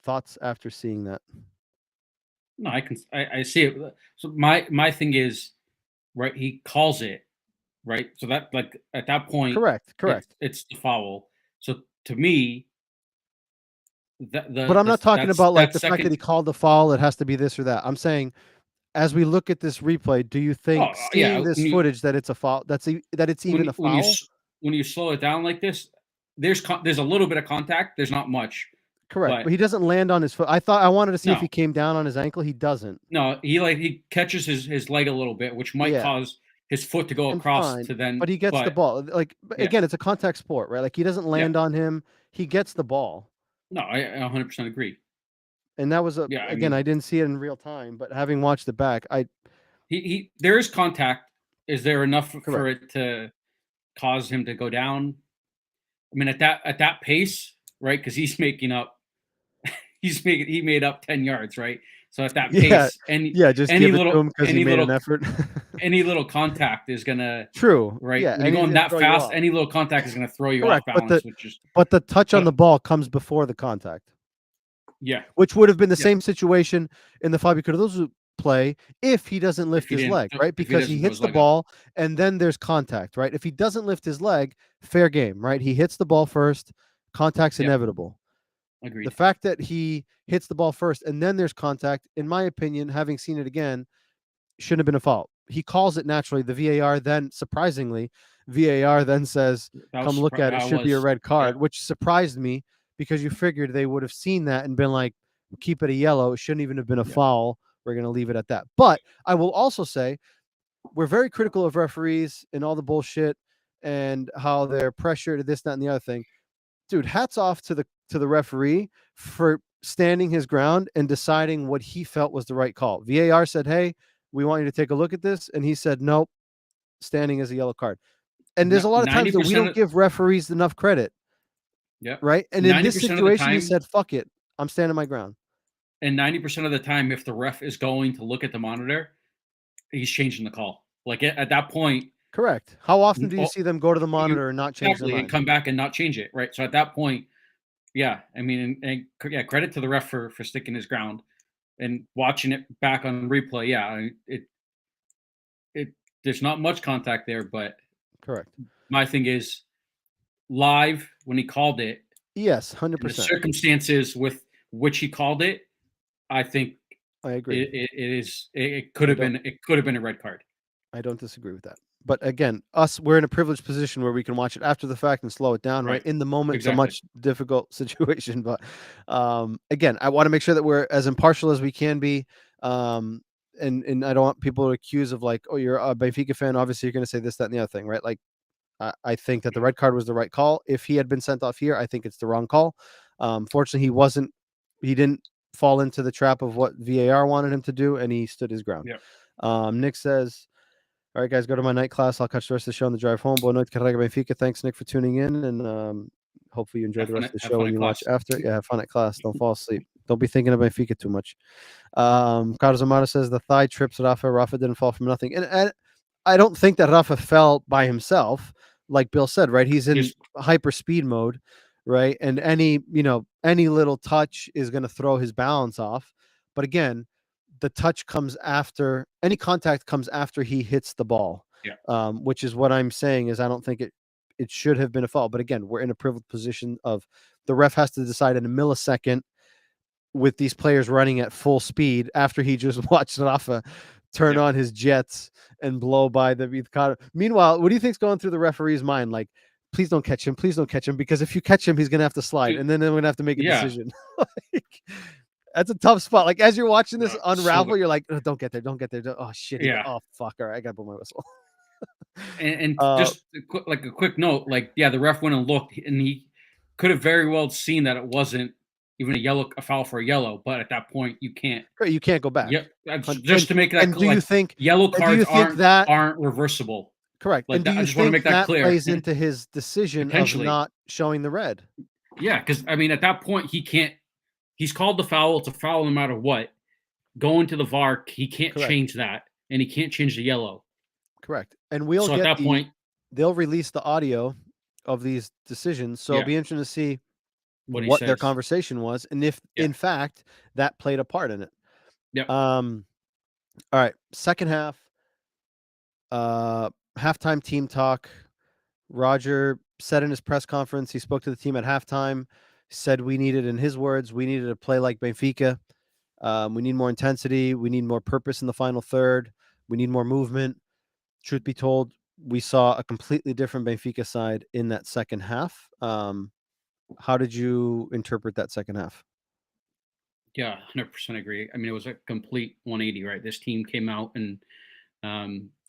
Thoughts after seeing that? No, I see it. So my thing is, right, he calls it, right? So that, like, at that point, Correct. it's the foul. So to me, But I'm not talking about like the fact that he called the foul, it has to be this or that. I'm saying, as we look at this replay, do you think seeing this footage that it's a foul, that it's even a foul? When you slow it down like this, there's a little bit of contact. There's not much. Correct, but he doesn't land on his foot. I wanted to see if he came down on his ankle. He doesn't. No, he catches his leg a little bit, which might cause his foot to go across to then. But he gets the ball. Like, again, it's a contact sport, right? Like, he doesn't land on him. He gets the ball. No, I 100% agree. And that was I didn't see it in real time, but having watched it back, there is contact. Is there enough for it to cause him to go down? I mean, at that pace, right? Because he's making up. He made up 10 yards, right? So at that pace, just give it to him because he made an effort. Any little contact is gonna right? Yeah, when you're going that fast, any little contact is gonna throw you off balance. But the touch on the ball comes before the contact. Yeah, which would have been the same situation in the Fabio Cardoso play if he doesn't lift his leg, right? Because he hits the ball and then there's contact, right? If he doesn't lift his leg, fair game, right? He hits the ball first, contact's inevitable. Agreed. The fact that he hits the ball first and then there's contact, in my opinion, having seen it again, shouldn't have been a fault. He calls it naturally. The VAR then, surprisingly, VAR then says, come look at it, should be a red card, which surprised me because you figured they would have seen that and been like, keep it a yellow. It shouldn't even have been a foul. We're going to leave it at that. But I will also say we're very critical of referees and all the bullshit and how they're pressured, this, that, and the other thing. Dude, hats off to the referee for standing his ground and deciding what he felt was the right call. VAR said, hey, we want you to take a look at this. And he said, nope, standing as a yellow card. And there's a lot of times that we don't give referees enough credit. Yeah. Right. And in this situation, he said, fuck it. I'm standing my ground. And 90% of the time, if the ref is going to look at the monitor, he's changing the call. Like at that point. Correct. How often do you see them go to the monitor and not change their mind? And come back and not change it, right? So at that point, yeah, I mean, and credit to the ref for sticking his ground and watching it back on replay. Yeah, there's not much contact there, but correct. My thing is live when he called it. Yes, 100%. The circumstances with which he called it, I think I agree. It could have been a red card. I don't disagree with that. But again, we're in a privileged position where we can watch it after the fact and slow it down. Right in the moment, exactly. It's a much difficult situation. But again, I want to make sure that we're as impartial as we can be. And I don't want people to accuse of like, oh, you're a Benfica fan. Obviously, you're going to say this, that, and the other thing, right? Like, I think that the red card was the right call. If he had been sent off here, I think it's the wrong call. Fortunately, he didn't fall into the trap of what VAR wanted him to do, and he stood his ground. Yep. Nick says, all right, guys, go to my night class. I'll catch the rest of the show on the drive home. Boa noite, Carrega Benfica. Thanks, Nick, for tuning in, and hopefully you enjoy the rest of the show when you watch after. Yeah, have fun at class. Don't fall asleep. Don't be thinking of Benfica too much. Carlos Amaro says the thigh trips Rafa. Rafa didn't fall from nothing. And I don't think that Rafa fell by himself. Like Bill said, right? He's in hyper speed mode, right? And any little touch is going to throw his balance off. But again, the touch comes after any contact comes after he hits the ball. Yeah. Which is what I'm saying is I don't think it should have been a foul. But again, we're in a privileged position of the ref has to decide in a millisecond with these players running at full speed after he just watched Rafa turn on his jets and blow by the Vizcarra. Meanwhile, what do you think's going through the referee's mind? Like, please don't catch him. Please don't catch him. Because if you catch him, he's going to have to slide. And then we're going to have to make a decision. Like, that's a tough spot. Like, as you're watching this unravel, you're like, oh, don't get there. Don't get there. Oh, shit. Yeah. Oh, fuck. All right. I got to blow my whistle. and just a quick note, like, yeah, the ref went and looked, and he could have very well seen that it wasn't even a foul for a yellow, but at that point you can't go back. Yep. Just to make that clear. Do you think yellow cards aren't reversible? Correct. Like, and do you I just want to make that clear. Plays into his decision of not showing the red? Yeah, because I mean, at that point he can't. He's called the foul. It's a foul no matter what. Going to the VAR, he can't change that, and he can't change the yellow. Correct. And at that point they'll release the audio of these decisions, so it'll be interesting to see what their conversation was, and if in fact that played a part in it. Yeah. All right. Second half. Halftime team talk. Roger said in his press conference, he spoke to the team at halftime, said we needed, in his words, we needed to play like Benfica. We need more intensity. We need more purpose in the final third. We need more movement. Truth be told, we saw a completely different Benfica side in that second half. How did you interpret that second half? Yeah, 100% agree. I mean, it was a complete 180, right? This team came out and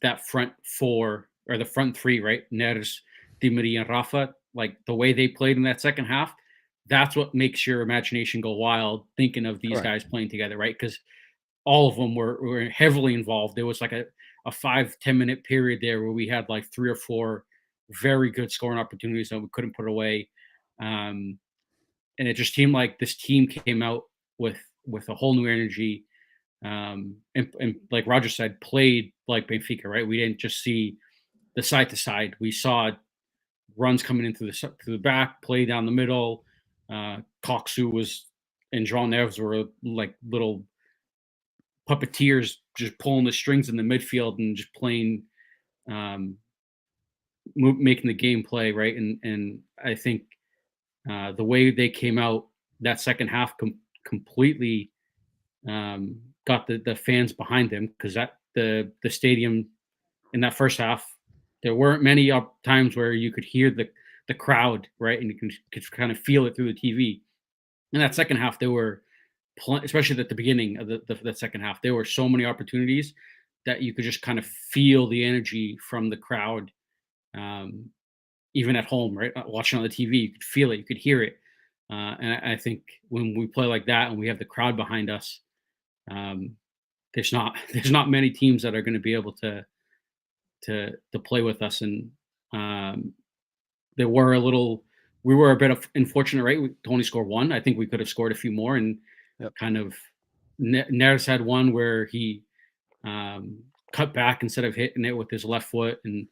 that front four or the front three, right? Neres, Di Maria, and Rafa, like the way they played in that second half, that's what makes your imagination go wild thinking of these guys playing together, right? Because all of them were heavily involved. There was like a 5-10 minute period there where we had like 3 or 4 very good scoring opportunities that we couldn't put away. And it just seemed like this team came out with a whole new energy. And like Roger said, played like Benfica, right? We didn't just see the side to side. We saw runs coming into the back, play down the middle. Coxu and João Neves were like little puppeteers, just pulling the strings in the midfield and just playing, making the game play, right? And I think the way they came out that second half completely got the fans behind them, because the stadium in that first half, there weren't many times where you could hear the the crowd, right? And you can kind of feel it through the TV. In that second half, there were especially at the beginning of the second half, there were so many opportunities that you could just kind of feel the energy from the crowd, um, even at home, right? Watching on the TV, you could feel it, you could hear it. And I think when we play like that and we have the crowd behind us, um, there's not many teams that are going to be able to play with us. And um, there were we were a bit of unfortunate, right? We to only score one. I think we could have scored a few more, and Yep. kind of Neres had one where he cut back instead of hitting it with his left foot, and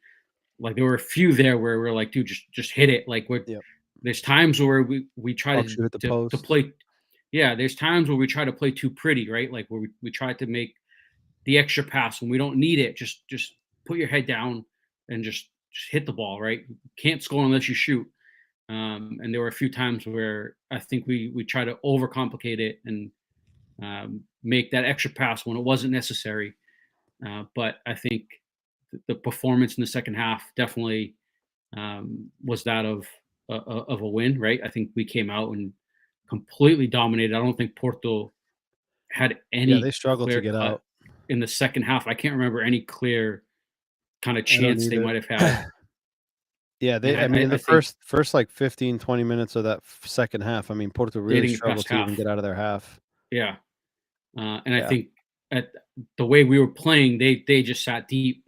like there were a few there where we're like, dude, just hit it. Like Yep. there's times where we try Coxu hit the to post. play. Yeah, there's times where we try to play too pretty, right? Like where we try to make the extra pass when we don't need it. Just put your head down and just hit the ball, right? You can't score unless you shoot. And there were a few times where I think we try to overcomplicate it and make that extra pass when it wasn't necessary. But I think the performance in the second half definitely was that of a win, right? I think we came out and completely dominated. I don't think Porto had Yeah, they any struggled to clear get cut out. in the second half. I can't remember any clear kind of I don't chance they either. might have had. Yeah, And I mean, in I the think first like 15, 20 minutes of that second half, I mean, Porto they really didn't get struggled past to even half. get out of their half. Yeah. And I Yeah, think at the way we were playing, they just sat deep,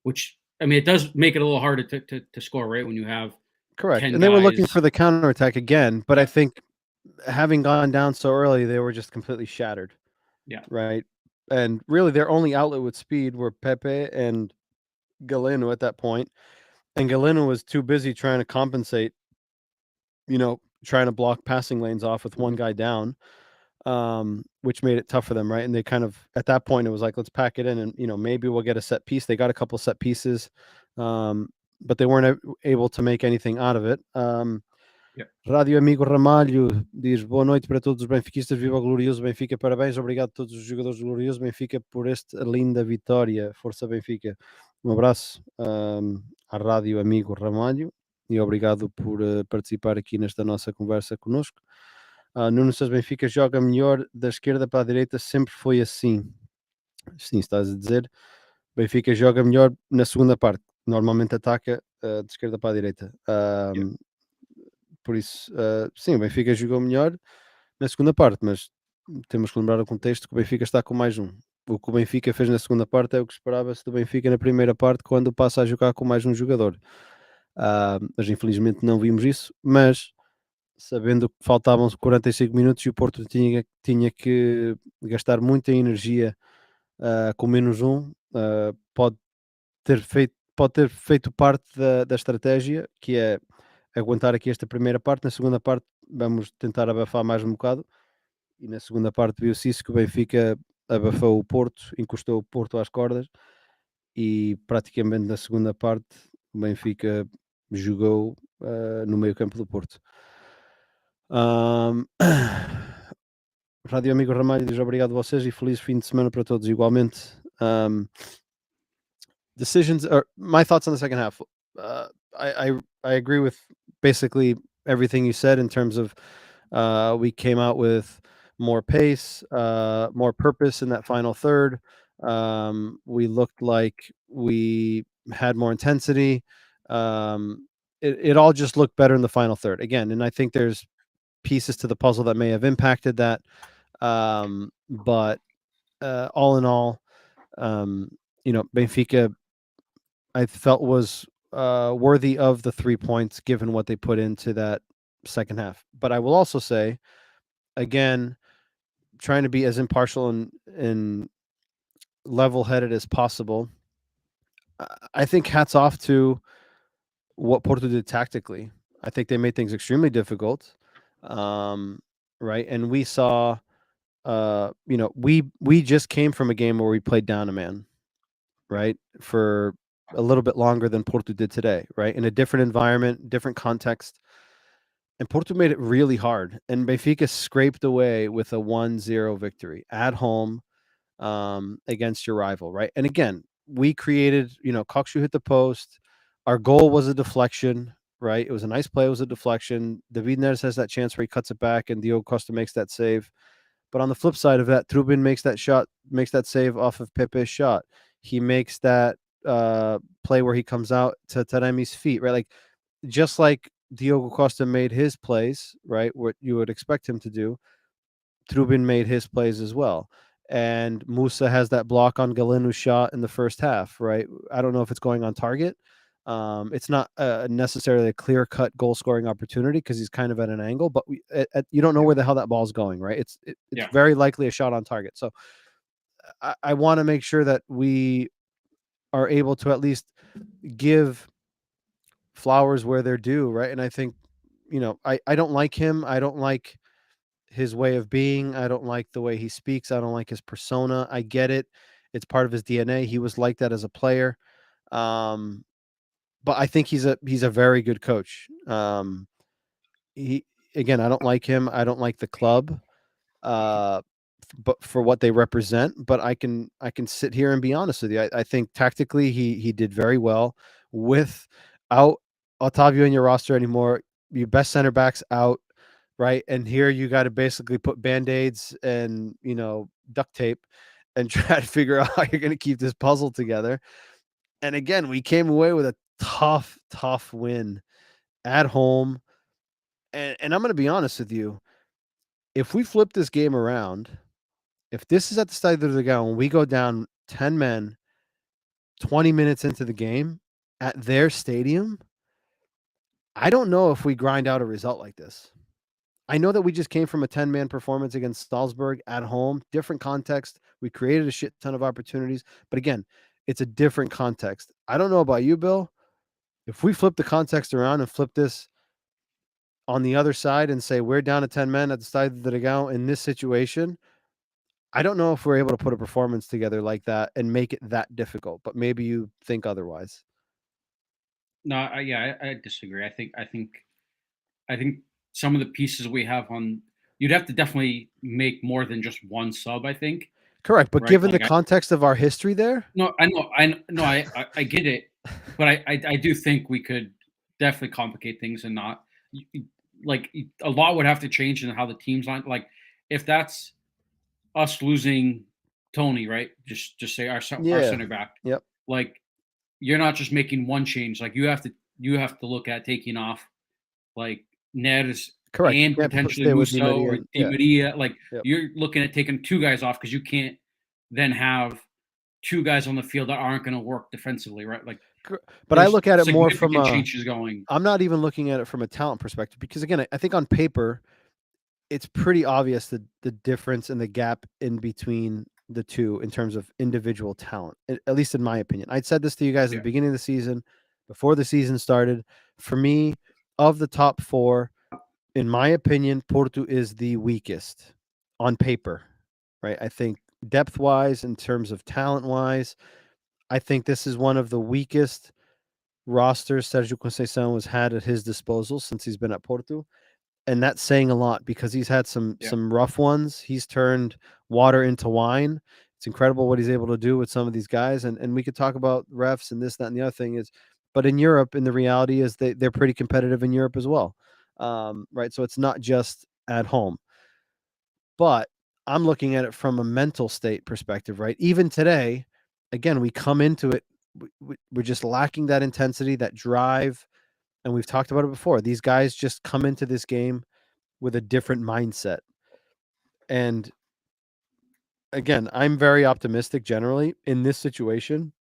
which I mean, it does make it a little harder to score, right? When you have correct. 10 And they were looking guys. for the counterattack again, but I Yeah. think having gone down so early, they were just completely shattered, Yeah. right? And really, their only outlet with speed were Pepe and Galeno at that point, and Galeno was too busy trying to compensate, trying to block passing lanes off with one Mhm. guy down, which made it tough for them, right? And they kind of at that point it was like, let's pack it in, and maybe we'll get a set piece. They got a couple set pieces, um, but they weren't able to make anything out of it. Yeah. Rádio Amigo Ramalho diz boa noite para todos os benfiquistas, viva o glorioso Benfica, parabéns, obrigado a todos os jogadores do glorioso Benfica por esta linda vitória, força Benfica. Um abraço à Rádio Amigo Ramalho e obrigado por participar aqui nesta nossa conversa conosco. Nuno Santos Benfica joga melhor da esquerda para a direita, sempre foi assim. Sim, estás a dizer. Benfica joga melhor na segunda parte, normalmente ataca de esquerda para a direita. Yeah. Por isso, sim, o Benfica jogou melhor na segunda parte, mas temos que lembrar o contexto que o Benfica está com mais um. O que o Benfica fez na segunda parte é o que esperava-se do Benfica na primeira parte, quando passa a jogar com mais um jogador. Mas infelizmente não vimos isso, mas sabendo que faltavam 45 minutos e o Porto tinha que gastar muita energia com menos um, pode ter feito parte da estratégia, que é aguentar aqui esta primeira parte. Na segunda parte vamos tentar abafar mais um bocado, e na segunda parte viu-se isso, que o Benfica abafou o Porto, encostou o Porto às cordas, e praticamente na segunda parte o Benfica jogou no meio campo do Porto. Rádio Amigo Ramalho diz obrigado a vocês e feliz fim de semana para todos igualmente. Decisions, or my thoughts on the second half. I agree with basically everything you said in terms of we came out with more pace, more purpose in that final third. We looked like we had more intensity. It all just looked better in the final third again, and I think there's pieces to the puzzle that may have impacted that. But all in all, Benfica, I felt, was worthy of the 3 points given what they put into that second half. But I will also say, again, trying to be as impartial and level-headed as possible, I think hats off to what Porto did tactically. I think they made things extremely difficult, right? And we saw, we just came from a game where we played down a man, right, for a little bit longer than Porto did today, right, in a different environment, different context. And Porto made it really hard. And Benfica scraped away with a 1-0 victory at home against your rival, right? And again, we created, Kokshu hit the post. Our goal was a deflection, right? It was a nice play. It was a deflection. David Neres has that chance where he cuts it back, and Diogo Costa makes that save. But on the flip side of that, Trubin makes that save off of Pepe's shot. He makes that play where he comes out to Taremi's feet, right? Like just like Diogo Costa made his plays, right? What you would expect him to do, Trubin made his plays as well. And Musa has that block on Galenu's shot in the first half, right? I don't know if it's going on target. It's not necessarily a clear-cut goal-scoring opportunity because he's kind of at an angle, but you don't know where the hell that ball's going, right? It's very likely a shot on target. So I want to make sure that we are able to at least give flowers where they're due, right? And I think, I don't like him. I don't like his way of being. I don't like the way he speaks. I don't like his persona. I get it. It's part of his DNA. He was like that as a player. But I think he's a very good coach. He again, I don't like him. I don't like the club. But for what they represent, but I can sit here and be honest with you. I think tactically he did very well without Otavio in your roster anymore. Your best center backs out, right? And here you got to basically put band-aids and duct tape and try to figure out how you're going to keep this puzzle together. And again, we came away with a tough win at home. And I'm going to be honest with you. If we flip this game around, if this is at the Stadio de Dragão and we go down 10 men 20 minutes into the game at their stadium, I don't know if we grind out a result like this. I know that we just came from a 10-man performance against Salzburg at home, different context. We created a shit ton of opportunities, but again, it's a different context. I don't know about you, Bill. If we flip the context around and flip this on the other side and say we're down to 10 men at the Stadio de Dragão in this situation, I don't know if we're able to put a performance together like that and make it that difficult, but maybe you think otherwise. No, I disagree. I think some of the pieces we have on, you'd have to definitely make more than just one sub. I think. Correct, but Right? given the context of our history there, no, I get it, but I do think we could definitely complicate things and not like a lot would have to change in how the teams line. Like if that's us losing Tony, right? Just say our center back. Yep. Like you're not just making one change. Like you have to look at taking off like Neres correct, and potentially Musso or Di Maria. Like you're looking at taking two guys off because you can't then have two guys on the field that aren't going to work defensively, right? Like, but I look at it more from changes going. I'm not even looking at it from a talent perspective because again, I think on paper, it's pretty obvious that the difference and the gap in between the two in terms of individual talent, at least in my opinion. I'd said this to you guys at the beginning of the season, before the season started. For me, of the top four, in my opinion, Porto is the weakest on paper, right? I think depth-wise, in terms of talent-wise, I think this is one of the weakest rosters Sergio Conceição has had at his disposal since he's been at Porto. And that's saying a lot because he's had some rough ones. He's turned water into wine. It's incredible what he's able to do with some of these guys. And we could talk about refs and this, that, and the other thing is, but in Europe, and the reality is they're pretty competitive in Europe as well. Right. So it's not just at home. But I'm looking at it from a mental state perspective, right? Even today, again, we come into it, we're just lacking that intensity, that drive. And we've talked about it before. These guys just come into this game with a different mindset. And again, I'm very optimistic generally in this situation.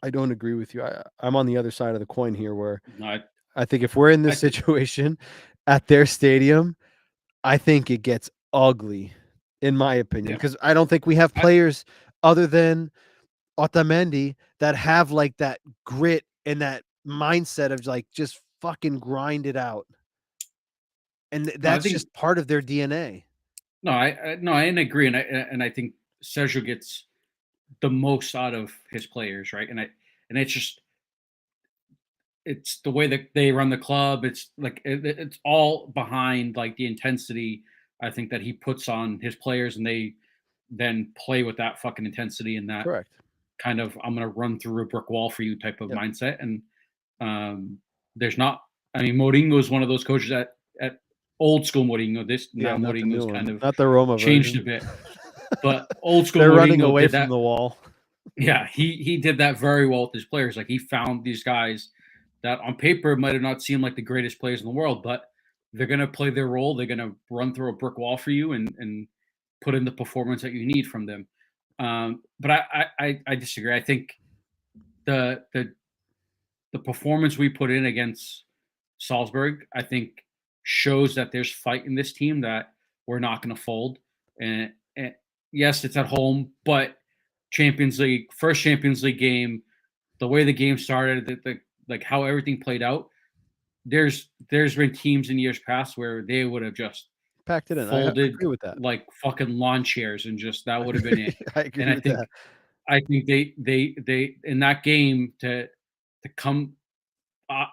I don't agree with you. I'm on the other side of the coin here where I think if we're in this situation at their stadium, I think it gets ugly, in my opinion, because I don't think we have players other than Otamendi that have like that grit and that mindset of like just fucking grind it out, and that's just part of their DNA. No, I agree, and I think Sergio gets the most out of his players, right? And it's the way that they run the club. It's like it's all behind like the intensity I think that he puts on his players, and they then play with that fucking intensity and that correct kind of I'm going to run through a brick wall for you type of mindset. And there's not I mean, Mourinho is one of those coaches at old school Mourinho. Now not the new Mourinho's one, kind of not the Roma changed version. a bit, but old school They're running Mourinho away did from that. the wall. Yeah, he did that very well with his players. Like he found these guys that on paper might have not seemed like the greatest players in the world, but they're gonna play their role. They're gonna run through a brick wall for you and put in the performance that you need from them. But I disagree. I think the the the performance we put in against Salzburg, I think, shows that there's fight in this team that we're not going to fold. And yes, it's at home, but Champions League, first Champions League game, the way the game started, like how everything played out. There's been teams in years past where they would have just Packed it in. I folded agree with that. like fucking lawn chairs and just that would have been it. I agree And with that. I think they in that game to come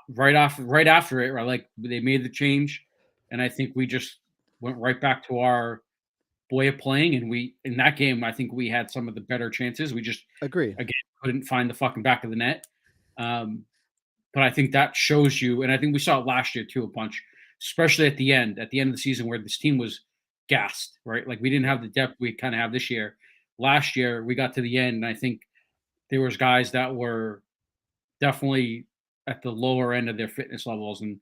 right after it, right? Like they made the change, and I think we just went right back to our way of playing. And we in that game, I think we had some of the better chances. We just Agree. again couldn't find the fucking back of the net. But I think that shows you, and I think we saw it last year too a bunch, especially at the end of the season where this team was gassed, right? Like we didn't have the depth we kind of have this year. Last year we got to the end, and I think there was guys that were definitely at the lower end of their fitness levels, and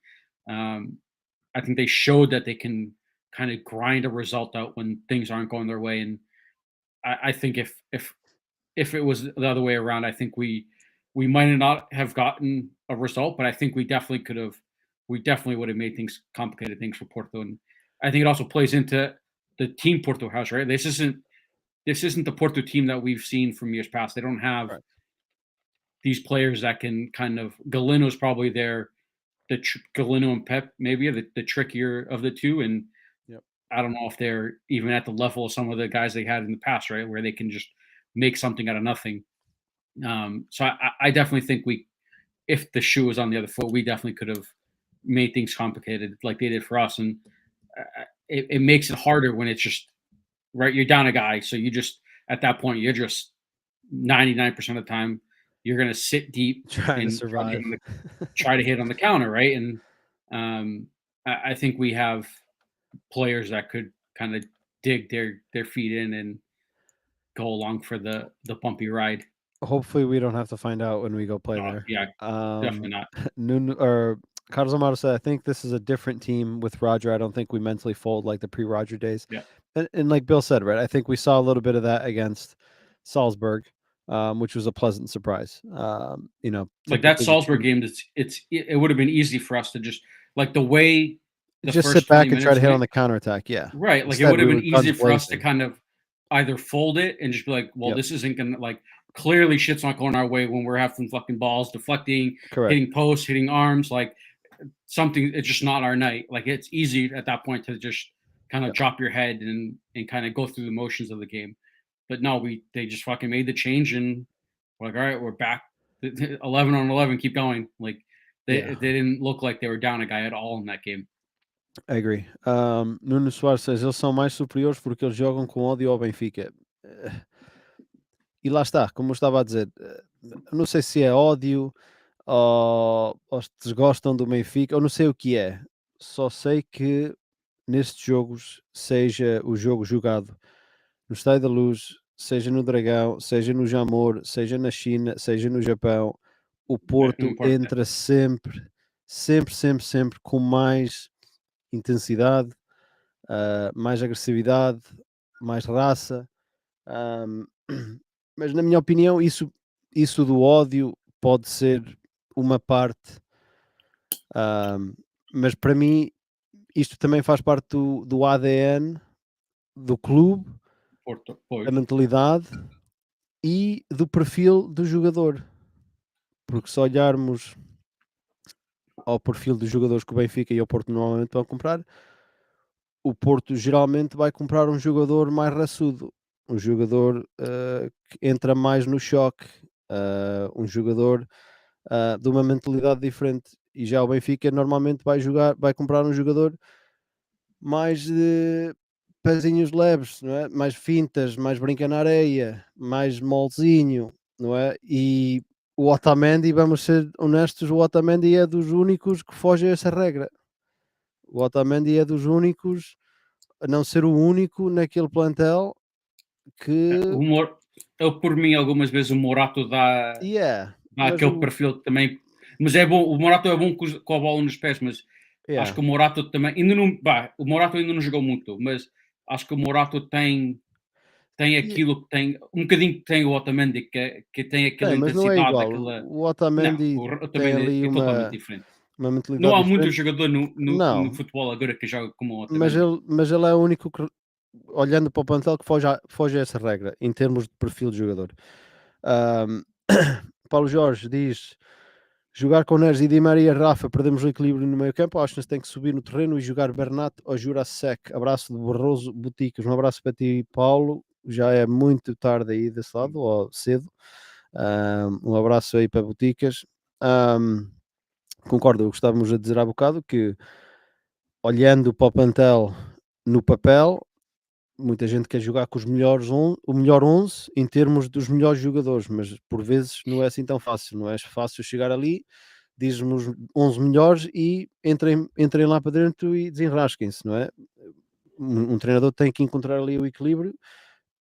I think they showed that they can kind of grind a result out when things aren't going their way. And I think if it was the other way around, I think we might not have gotten a result, but I think we definitely could have. We definitely would have made things complicated things for Porto, and I think it also plays into the team Porto has. Right, this isn't the Porto team that we've seen from years past. They don't have Right. these players that can kind of. Galino's probably Galino and Pep maybe the trickier of the two, and Yep. I don't know if they're even at the level of some of the guys they had in the past, right, where they can just make something out of nothing. So I definitely think if the shoe was on the other foot, we definitely could have made things complicated like they did for us, and it makes it harder when it's just right. You're down a guy, so you just at that point you're just 99% of the time you're going to sit deep Trying to and survive. try to hit on the counter, right? And I think we have players that could kind of dig their feet in and go along for the bumpy ride. Hopefully, we don't have to find out when we go play there. Yeah, definitely not. Carlos Amaro said, I think this is a different team with Roger. I don't think we mentally fold like the pre-Roger days. Yeah. And like Bill said, right, I think we saw a little bit of that against Salzburg, which was a pleasant surprise. Like that Salzburg game, it would have been easy for us to just like the way the just first sit back 20 and try to hit minutes on the counterattack. Yeah. right. Like it Instead, would have we been were easy for us to guns kind of either fold it and just be like, well, Yep. this isn't gonna like clearly shit's not going our way when we're having fucking balls deflecting, Correct. hitting posts, hitting arms, like something. It's just not our night. Like it's easy at that point to just kind of Yep. drop your head and kind of go through the motions of the game. But no, they just fucking made the change and we're like, all right, we're back. 11 on 11, keep going. Like they didn't look like they were down a guy at all in that game. I agree. Nuno Soares says, eles são mais superiores porque eles jogam com ódio ao Benfica. E lá está, como eu estava a dizer, não sei se é ódio ou se desgostam do Benfica, eu não sei o que é. Só sei que nestes jogos, seja o jogo jogado no Estádio da Luz, seja no Dragão, seja no Jamor, seja na China, seja no Japão, o Porto entra sempre com mais intensidade, mais agressividade, mais raça. Mas na minha opinião, isso do ódio pode ser uma parte, mas para mim isto também faz parte do ADN do clube, da mentalidade e do perfil do jogador. Porque se olharmos ao perfil dos jogadores que o Benfica e o Porto normalmente vão comprar, o Porto geralmente vai comprar um jogador mais raçudo, um jogador que entra mais no choque, um jogador de uma mentalidade diferente. E já o Benfica normalmente vai comprar um jogador mais de pezinhos leves, não é? Mais fintas, mais brinca na areia, mais molzinho, não é? E o Otamendi, vamos ser honestos, o Otamendi é dos únicos que foge a essa regra. O Otamendi é dos únicos, a não ser o único naquele plantel que... Eu, por mim, algumas vezes o Morato dá mas aquele perfil também. Mas é bom, o Morato é bom com a bola nos pés, mas acho que o Morato também ainda não. O Morato ainda não jogou muito, mas acho que o Morato tem aquilo que tem, um bocadinho que tem o Otamendi, que tem aquela mas não é intensidade, igual. aquela. O Não, Otamendi o tem Otamendi ali é totalmente diferente. uma Não mentalidade há muito diferente. jogador no Não, futebol agora que joga como o mas Otamendi. ele é o único que, olhando para o plantel, que foge a essa regra, em termos de perfil de jogador. Paulo Jorge diz: jogar com Neres e Di Maria, Rafa, perdemos o equilíbrio no meio campo. Acho que tem que subir no terreno e jogar Bernat ou Jurasek. Abraço de Barroso Boticas. Um abraço para ti, Paulo. Já é muito tarde aí desse lado, ou cedo. Um abraço aí para Boticas. Concordo, gostávamos de dizer há bocado que, olhando para o plantel no papel, muita gente quer jogar com os melhores o melhor 11 em termos dos melhores jogadores, mas por vezes não é assim tão fácil. Não é fácil chegar ali, diz-me os 11 melhores e entrem lá para dentro e desenrasquem-se, não é? Um treinador tem que encontrar ali o equilíbrio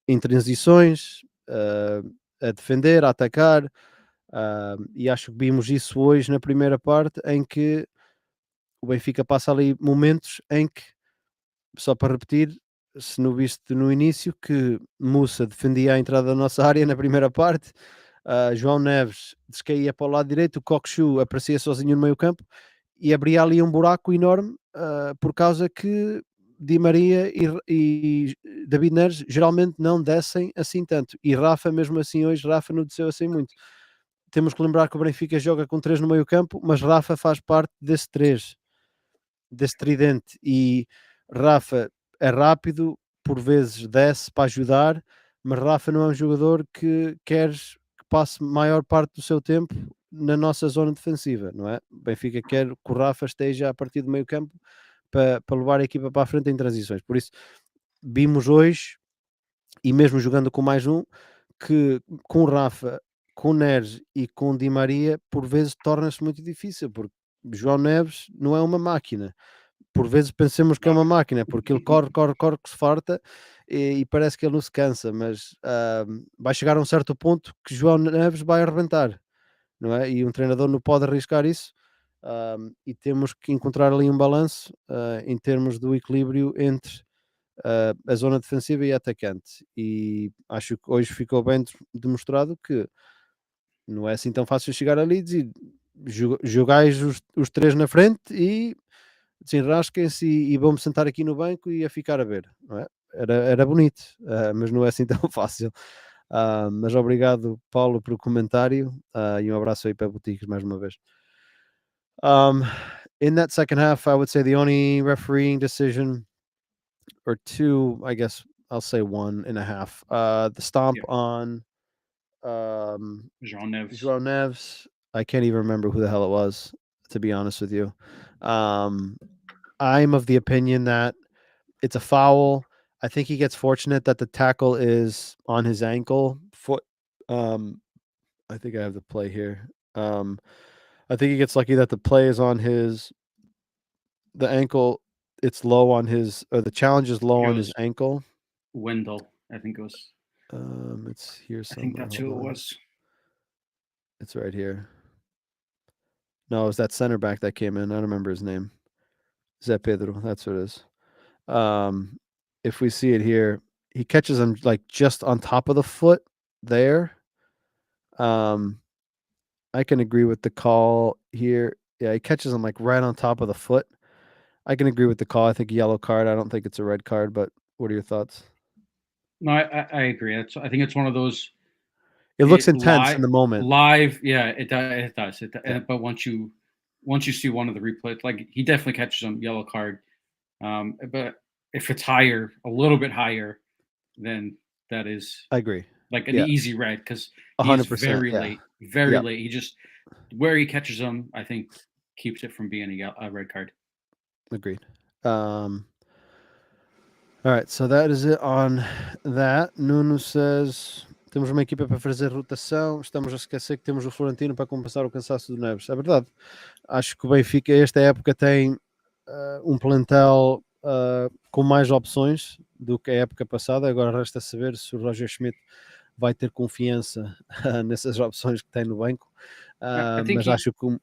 em transições, a defender, a atacar, e acho que vimos isso hoje na primeira parte, em que o Benfica passa ali momentos em que, só para repetir, se não viste no início, que Mussa defendia a entrada da nossa área na primeira parte, João Neves descaía para o lado direito, o Cockchu aparecia sozinho no meio campo e abria ali um buraco enorme, por causa que Di Maria e David Neres geralmente não descem assim tanto, e Rafa mesmo assim hoje, Rafa não desceu assim muito. Temos que lembrar que o Benfica joga com 3 no meio campo, mas Rafa faz parte desse 3, desse tridente, e Rafa é rápido, por vezes desce para ajudar, mas Rafa não é um jogador que queres que passe maior parte do seu tempo na nossa zona defensiva, não é? O Benfica quer que o Rafa esteja a partir do meio campo para levar a equipa para a frente em transições. Por isso, vimos hoje, e mesmo jogando com mais um, que com o Rafa, com o Neres e com o Di Maria, por vezes torna-se muito difícil, porque João Neves não é uma máquina. Por vezes pensamos que é uma máquina, porque ele corre, corre, corre, que se farta, e parece que ele não se cansa, mas vai chegar a um certo ponto que João Neves vai arrebentar, não é? E um treinador não pode arriscar isso, e temos que encontrar ali um balanço, em termos do equilíbrio entre a zona defensiva e atacante. E acho que hoje ficou bem demonstrado que não é assim tão fácil chegar ali e dizer: jogais os 3 na frente e desenrasquem-se e vão-me sentar aqui no banco e a ficar a ver, não é? Era bonito, mas não é assim tão fácil. Mas obrigado, Paulo, pelo comentário, e um abraço aí para Boutiques mais uma vez. In that second half, I would say the only refereeing decision, or two, I guess I'll say 1.5. The stomp on João Neves. João Neves. I can't even remember who the hell it was, to be honest with you. I'm of the opinion that it's a foul. I think he gets fortunate that the tackle is on his ankle. I think I have the play here. I think he gets lucky that the play is on the ankle. It's low on his, or the challenge is low on his ankle. Wendell, I think it was. It's here I think somewhere. that's who it was. It's right here. No, it was that center back that came in. I don't remember his name. Zé Pedro. That's what it is. If we see it here, he catches him like just on top of the foot there. I can agree with the call here. Yeah, he catches him like right on top of the foot. I can agree with the call. I think yellow card. I don't think it's a red card, but what are your thoughts? No, I agree. I think it's one of those. It looks intense in the moment. Live, yeah, it does. But once you see one of the replays, like he definitely catches him, yellow card. But if it's higher, a little bit higher, then that is, I agree. like an easy red, because he is 100%. very Yeah. late, very late. He just, where he catches him, I think, keeps it from being a red card. Agreed. All right, so that is it on that. Nunu says Temos uma equipa para fazer rotação, estamos a esquecer que temos o Florentino para compensar o cansaço do Neves. É verdade. Acho que o Benfica, esta época, tem um plantel com mais opções do que a época passada. Agora resta saber se o Roger Schmidt vai ter confiança nessas opções que tem no banco. Mas acho que...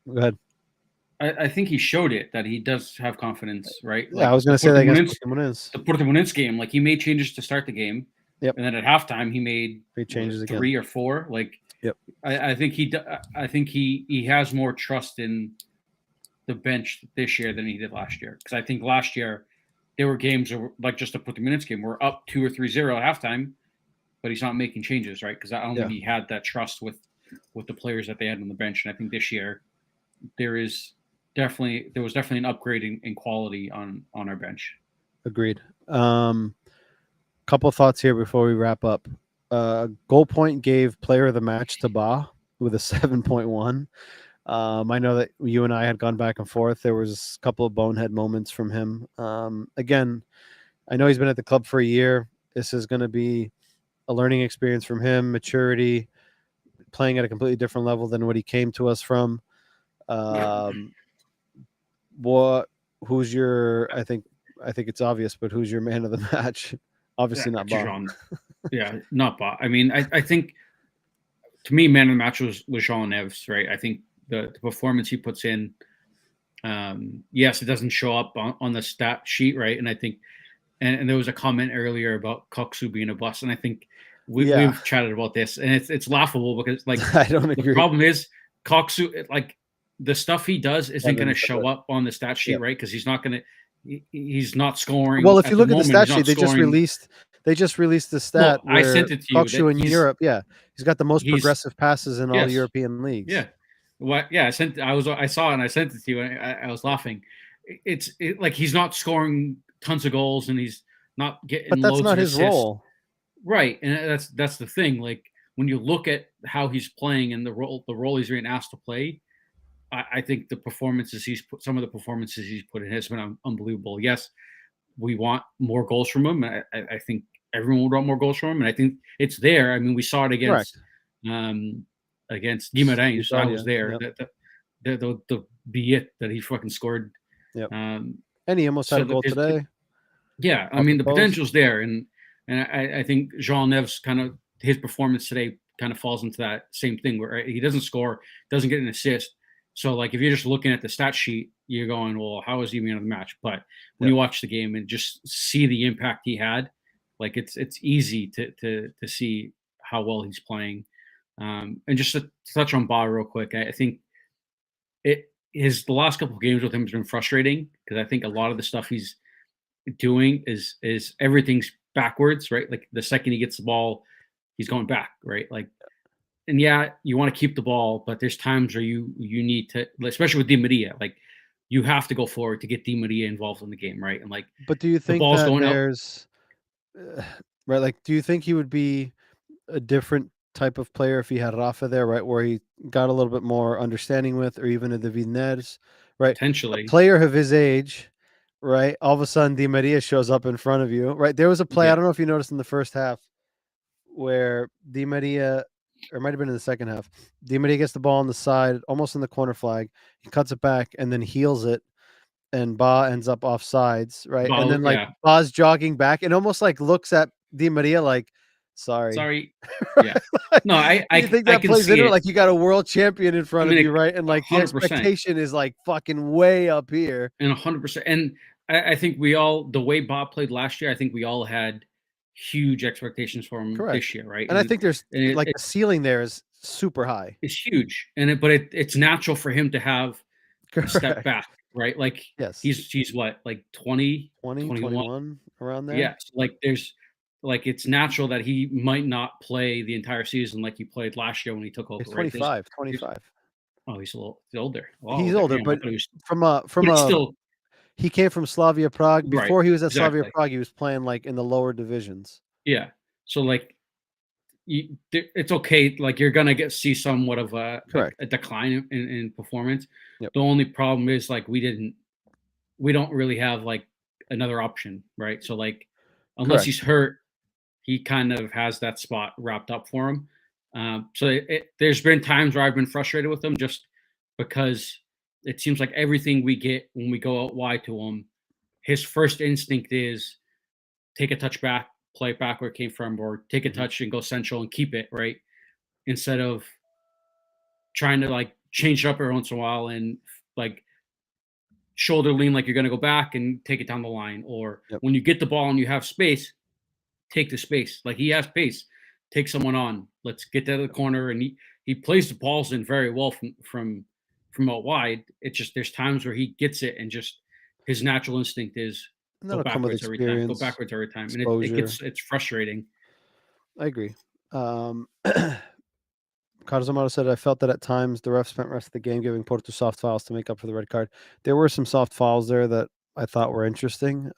Go ahead. I think he showed it that he does have confidence, right? Yeah, I was going to say that against Portimonense. The Portimonense game, like he made changes to start the game, yep. And then at halftime he made changes 3 or 4. Like, yep. I think he has more trust in the bench this year than he did last year. Because I think last year there were games like just the Portimonense game, we're up 2 or 3-0 at halftime, but he's not making changes, right? Because I don't think he had that trust with the players that they had on the bench. And I think this year there was definitely an upgrade in quality on our bench. Agreed. Couple thoughts here before we wrap up. Goal Point gave player of the match to Ba with a 7.1. I know that you and I had gone back and forth. There was a couple of bonehead moments from him. Again, I know he's been at the club for a year. This is going to be a learning experience from him, maturity, playing at a completely different level than what he came to us from. Who's your? I think it's obvious, but who's your man of the match? Obviously not Ba. Yeah, not Ba. I mean, I think to me, man of the match was Jean Neves, right? I think the performance he puts in. Yes, it doesn't show up on the stat sheet, right? And I think, and there was a comment earlier about Koksu being a bust, and I think we've chatted about this, and it's laughable because like I don't agree. The problem is Koksu, like the stuff he does isn't going to show up on the stat sheet, right? Because he's not scoring. Well, if you look at the stat sheet, they just released the stat. Well, I sent it to you. Koksu in Europe, he's got the most progressive passes in all European leagues. Yeah. What? Yeah, I saw it and I sent it to you, and I was laughing. It's like he's not scoring tons of goals and he's not getting. But that's loads not of his assists. role, right? And that's the thing. Like when you look at how he's playing and the role he's being asked to play, I think some of the performances he's put in has been unbelievable. Yes, we want more goals from him. I think everyone would want more goals from him, and I think it's there. I mean, we saw it against Guimarães. I was there. Yep. The billet that he fucking scored. Yep. And he almost had a goal today. Yeah, I mean the potential's there, and I think Jean Neves kind of his performance today kind of falls into that same thing where he doesn't score, doesn't get an assist. So like if you're just looking at the stat sheet, you're going, well, how is he man of the match? But when you watch the game and just see the impact he had, like it's easy to see how well he's playing. And just to touch on Ba real quick, I think the last couple of games with him has been frustrating because I think a lot of the stuff he's doing is everything's backwards, right? Like the second he gets the ball, he's going back, right? Like, and you want to keep the ball, but there's times where you need to, especially with Di Maria, like you have to go forward to get Di Maria involved in the game, right? And like, but do you think that there's right? Like, do you think he would be a different type of player if he had Rafa there, right, where he got a little bit more understanding with, or even a David Neres, right? Potentially, a player of his age, right? All of a sudden, Di Maria shows up in front of you, right? There was a play, I don't know if you noticed in the first half, where Di Maria, or it might have been in the second half, Di Maria gets the ball on the side, almost in the corner flag. He cuts it back and then heels it, and Ba ends up off sides, right? And then like Ba's jogging back and almost like looks at Di Maria like, sorry. Yeah. No, I think that plays into it. Like you got a world champion in front of you, right? And like 100%. The expectation is like fucking way up here. And 100%. And I think the way Bob played last year, I think we all had huge expectations for him this year, right? And I think there's the ceiling there is super high. It's huge. But it's natural for him to have a step back, right? Like he's what, like 20, 21 around there? Yeah. So like it's natural that he might not play the entire season like he played last year when he took over. He's 25. Oh, he's older. He's older, but he came from Slavia Prague. Before he was at Slavia Prague, he was playing like in the lower divisions. Yeah. So like it's okay. Like you're going to see somewhat of a decline in performance. Yep. The only problem is like we don't really have like another option, right? So like unless he's hurt, he kind of has that spot wrapped up for him. So there's been times where I've been frustrated with him just because it seems like everything we get when we go out wide to him, his first instinct is take a touch back, play it back where it came from, or take a touch and go central and keep it, right? Instead of trying to like change it up every once in a while and like shoulder lean like you're going to go back and take it down the line. Or when you get the ball and you have space, take the space. Like he has pace, take someone on. Let's get to the corner, and he plays the balls in very well from out wide. It's just there's times where he gets it and just his natural instinct is And go that'll come with backwards every time, go experience, backwards every time, and exposure. it's frustrating. I agree. Karzamato said, I felt that at times the ref spent rest of the game giving Porto soft fouls to make up for the red card. There were some soft fouls there that I thought were interesting.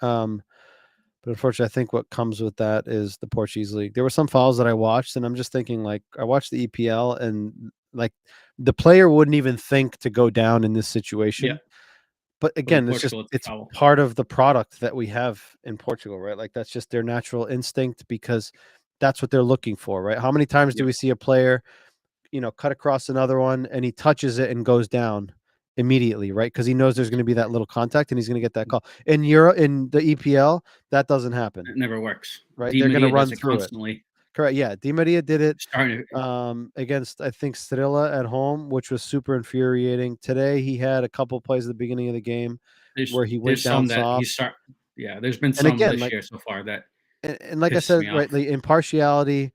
But unfortunately, I think what comes with that is the Portuguese league. There were some fouls that I watched, and I'm just thinking, like, I watched the EPL, and like the player wouldn't even think to go down in this situation. Yeah. But again, it's part of the product that we have in Portugal, right? Like that's just their natural instinct because that's what they're looking for, right? How many times do we see a player, cut across another one and he touches it and goes down immediately, right? Because he knows there's going to be that little contact and he's going to get that call. In Europe, in the EPL, that doesn't happen. It never works. Right? They're going to run through constantly. it. Correct. Yeah. Di Maria did it against, I think, Strela at home, which was super infuriating. Today, he had a couple plays at the beginning of the game where he went down soft. There's been some this year so far that. And like I said, right, the impartiality,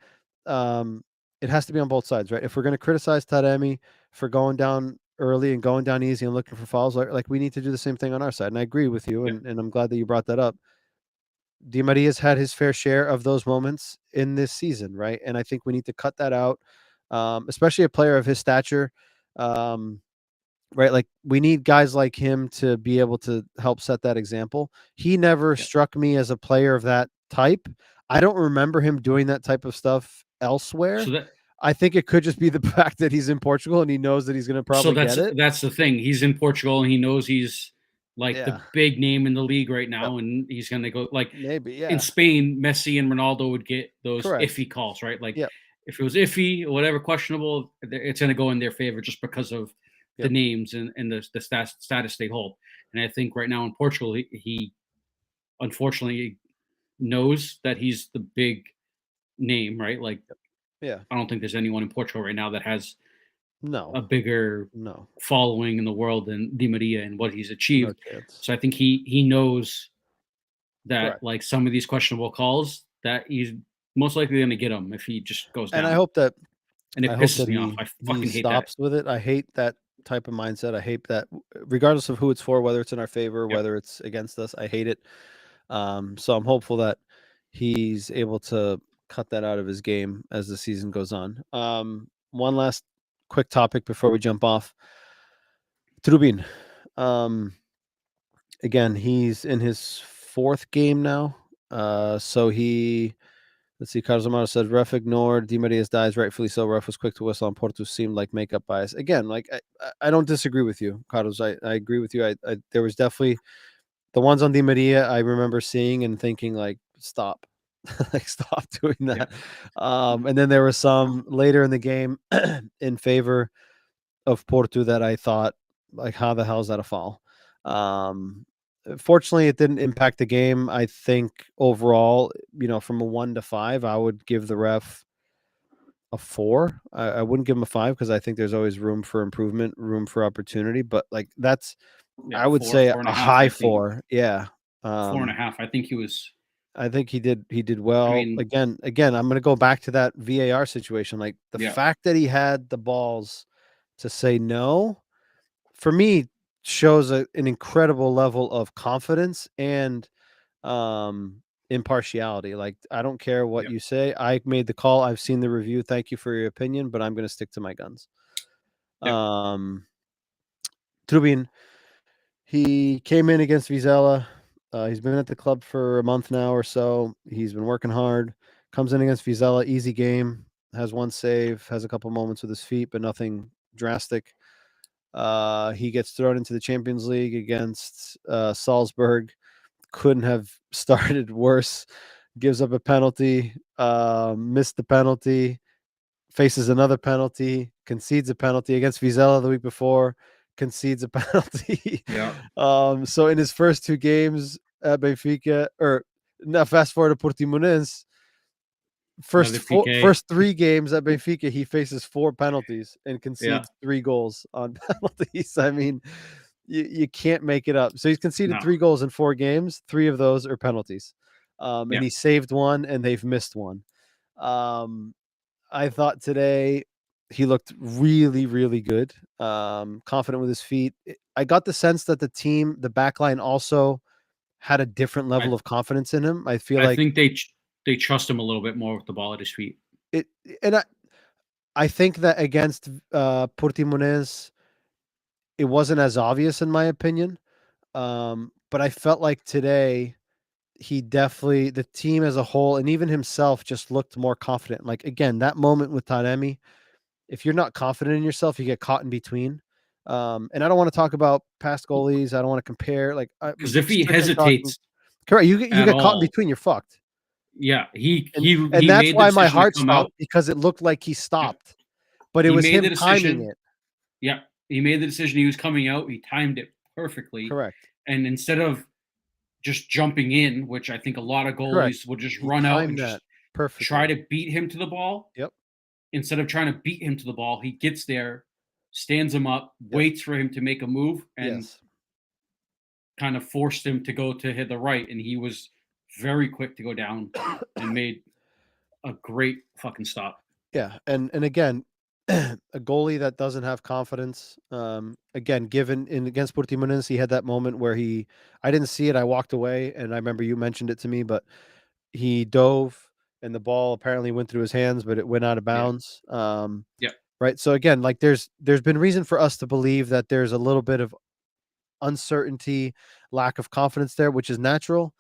it has to be on both sides, right? If we're going to criticize Taremi for going down early and going down easy and looking for fouls, like we need to do the same thing on our side. And I agree with you, and I'm glad that you brought that up. Di Maria's had his fair share of those moments in this season, right? And I think we need to cut that out, especially a player of his stature, right? Like we need guys like him to be able to help set that example. He never struck me as a player of that type. I don't remember him doing that type of stuff elsewhere. So I think it could just be the fact that he's in Portugal and he knows that he's going to probably get it. That's the thing. He's in Portugal and he knows he's like the big name in the league right now, and he's going to go like maybe in Spain. Messi and Ronaldo would get those iffy calls, right? Like if it was iffy or whatever, questionable, it's going to go in their favor just because of the names and the status they hold. And I think right now in Portugal, he unfortunately knows that he's the big name, right? Like, I don't think there's anyone in Portugal right now that has a bigger following in the world than Di Maria and what he's achieved. So I think he knows that like some of these questionable calls that he's most likely going to get them if he just goes down. And I hope that, and it pisses me off. I fucking hate stops with it. I hate that type of mindset. I hate that regardless of who it's for, whether it's in our favor, whether it's against us, I hate it. So I'm hopeful that he's able to cut that out of his game as the season goes on. One last quick topic before we jump off. Trubin. Again, he's in his fourth game now. So let's see, Carlos Amaro said, ref ignored Di Maria's dies, rightfully so. Ref was quick to whistle on Porto, seemed like makeup bias. Again, like I don't disagree with you, Carlos. I agree with you. There was definitely the ones on Di Maria I remember seeing and thinking like, stop. Like stop doing that. And then there were some later in the game in favor of Porto that I thought, like, how the hell is that a foul? Fortunately, it didn't impact the game. I think overall, from a 1 to 5, I would give the ref a 4. I wouldn't give him a 5 because I think there's always room for improvement, room for opportunity. But like that's, I would say a high 4. Yeah, 4.5. I think he was. I think he did well. I mean, again, I'm going to go back to that VAR situation. Like the fact that he had the balls to say no, for me, shows an incredible level of confidence and impartiality. Like, I don't care what you say. I made the call. I've seen the review. Thank you for your opinion, but I'm going to stick to my guns. Trubin, he came in against Vizela. He's been at the club for a month now or so. He's been working hard. Comes in against Vizela, easy game. Has one save, has a couple moments with his feet, but nothing drastic. He gets thrown into the Champions League against Salzburg. Couldn't have started worse. gives up a penalty, missed the penalty, faces another penalty, concedes a penalty against Vizela the week before, concedes a penalty. Yeah. So in his first 2 games at Benfica, or now fast forward to Portimonense, Another PK. first 3 games at Benfica, he faces 4 penalties and Yeah. concedes 3 goals on penalties. I mean, you can't make it up. So he's conceded No. 3 goals in 4 games. 3 of those are penalties. Yeah. And he saved 1 and they've missed 1. I thought today he looked really, really good. Confident with his feet. I got the sense that the back line also had a different level of confidence in him. I feel like think they trust him a little bit more with the ball at his feet. I think that against Portimonense, it wasn't as obvious in my opinion. But I felt like today he definitely, the team as a whole and even himself just looked more confident. Like again, that moment with Taremi, if you're not confident in yourself, you get caught in between. And I don't want to talk about past goalies. I don't want to compare. Like, because if he hesitates, correct, you get caught in between. You're fucked. Yeah, and that's why my heart stopped because it looked like he stopped, but it was him timing it. Yeah, he made the decision. He was coming out. He timed it perfectly. Correct. And instead of just jumping in, which I think a lot of goalies will just run out and just try to beat him to the ball. Yep. Instead of trying to beat him to the ball, he gets there, stands him up, waits for him to make a move, and kind of forced him to go to hit the right. And he was very quick to go down and made a great fucking stop. Yeah. And again, a goalie that doesn't have confidence, again, given in against Portimonense, he had that moment where I didn't see it. I walked away and I remember you mentioned it to me, but he dove and the ball apparently went through his hands, but it went out of bounds. Yeah. Right. So again, like there's been reason for us to believe that there's a little bit of uncertainty, lack of confidence there, which is natural.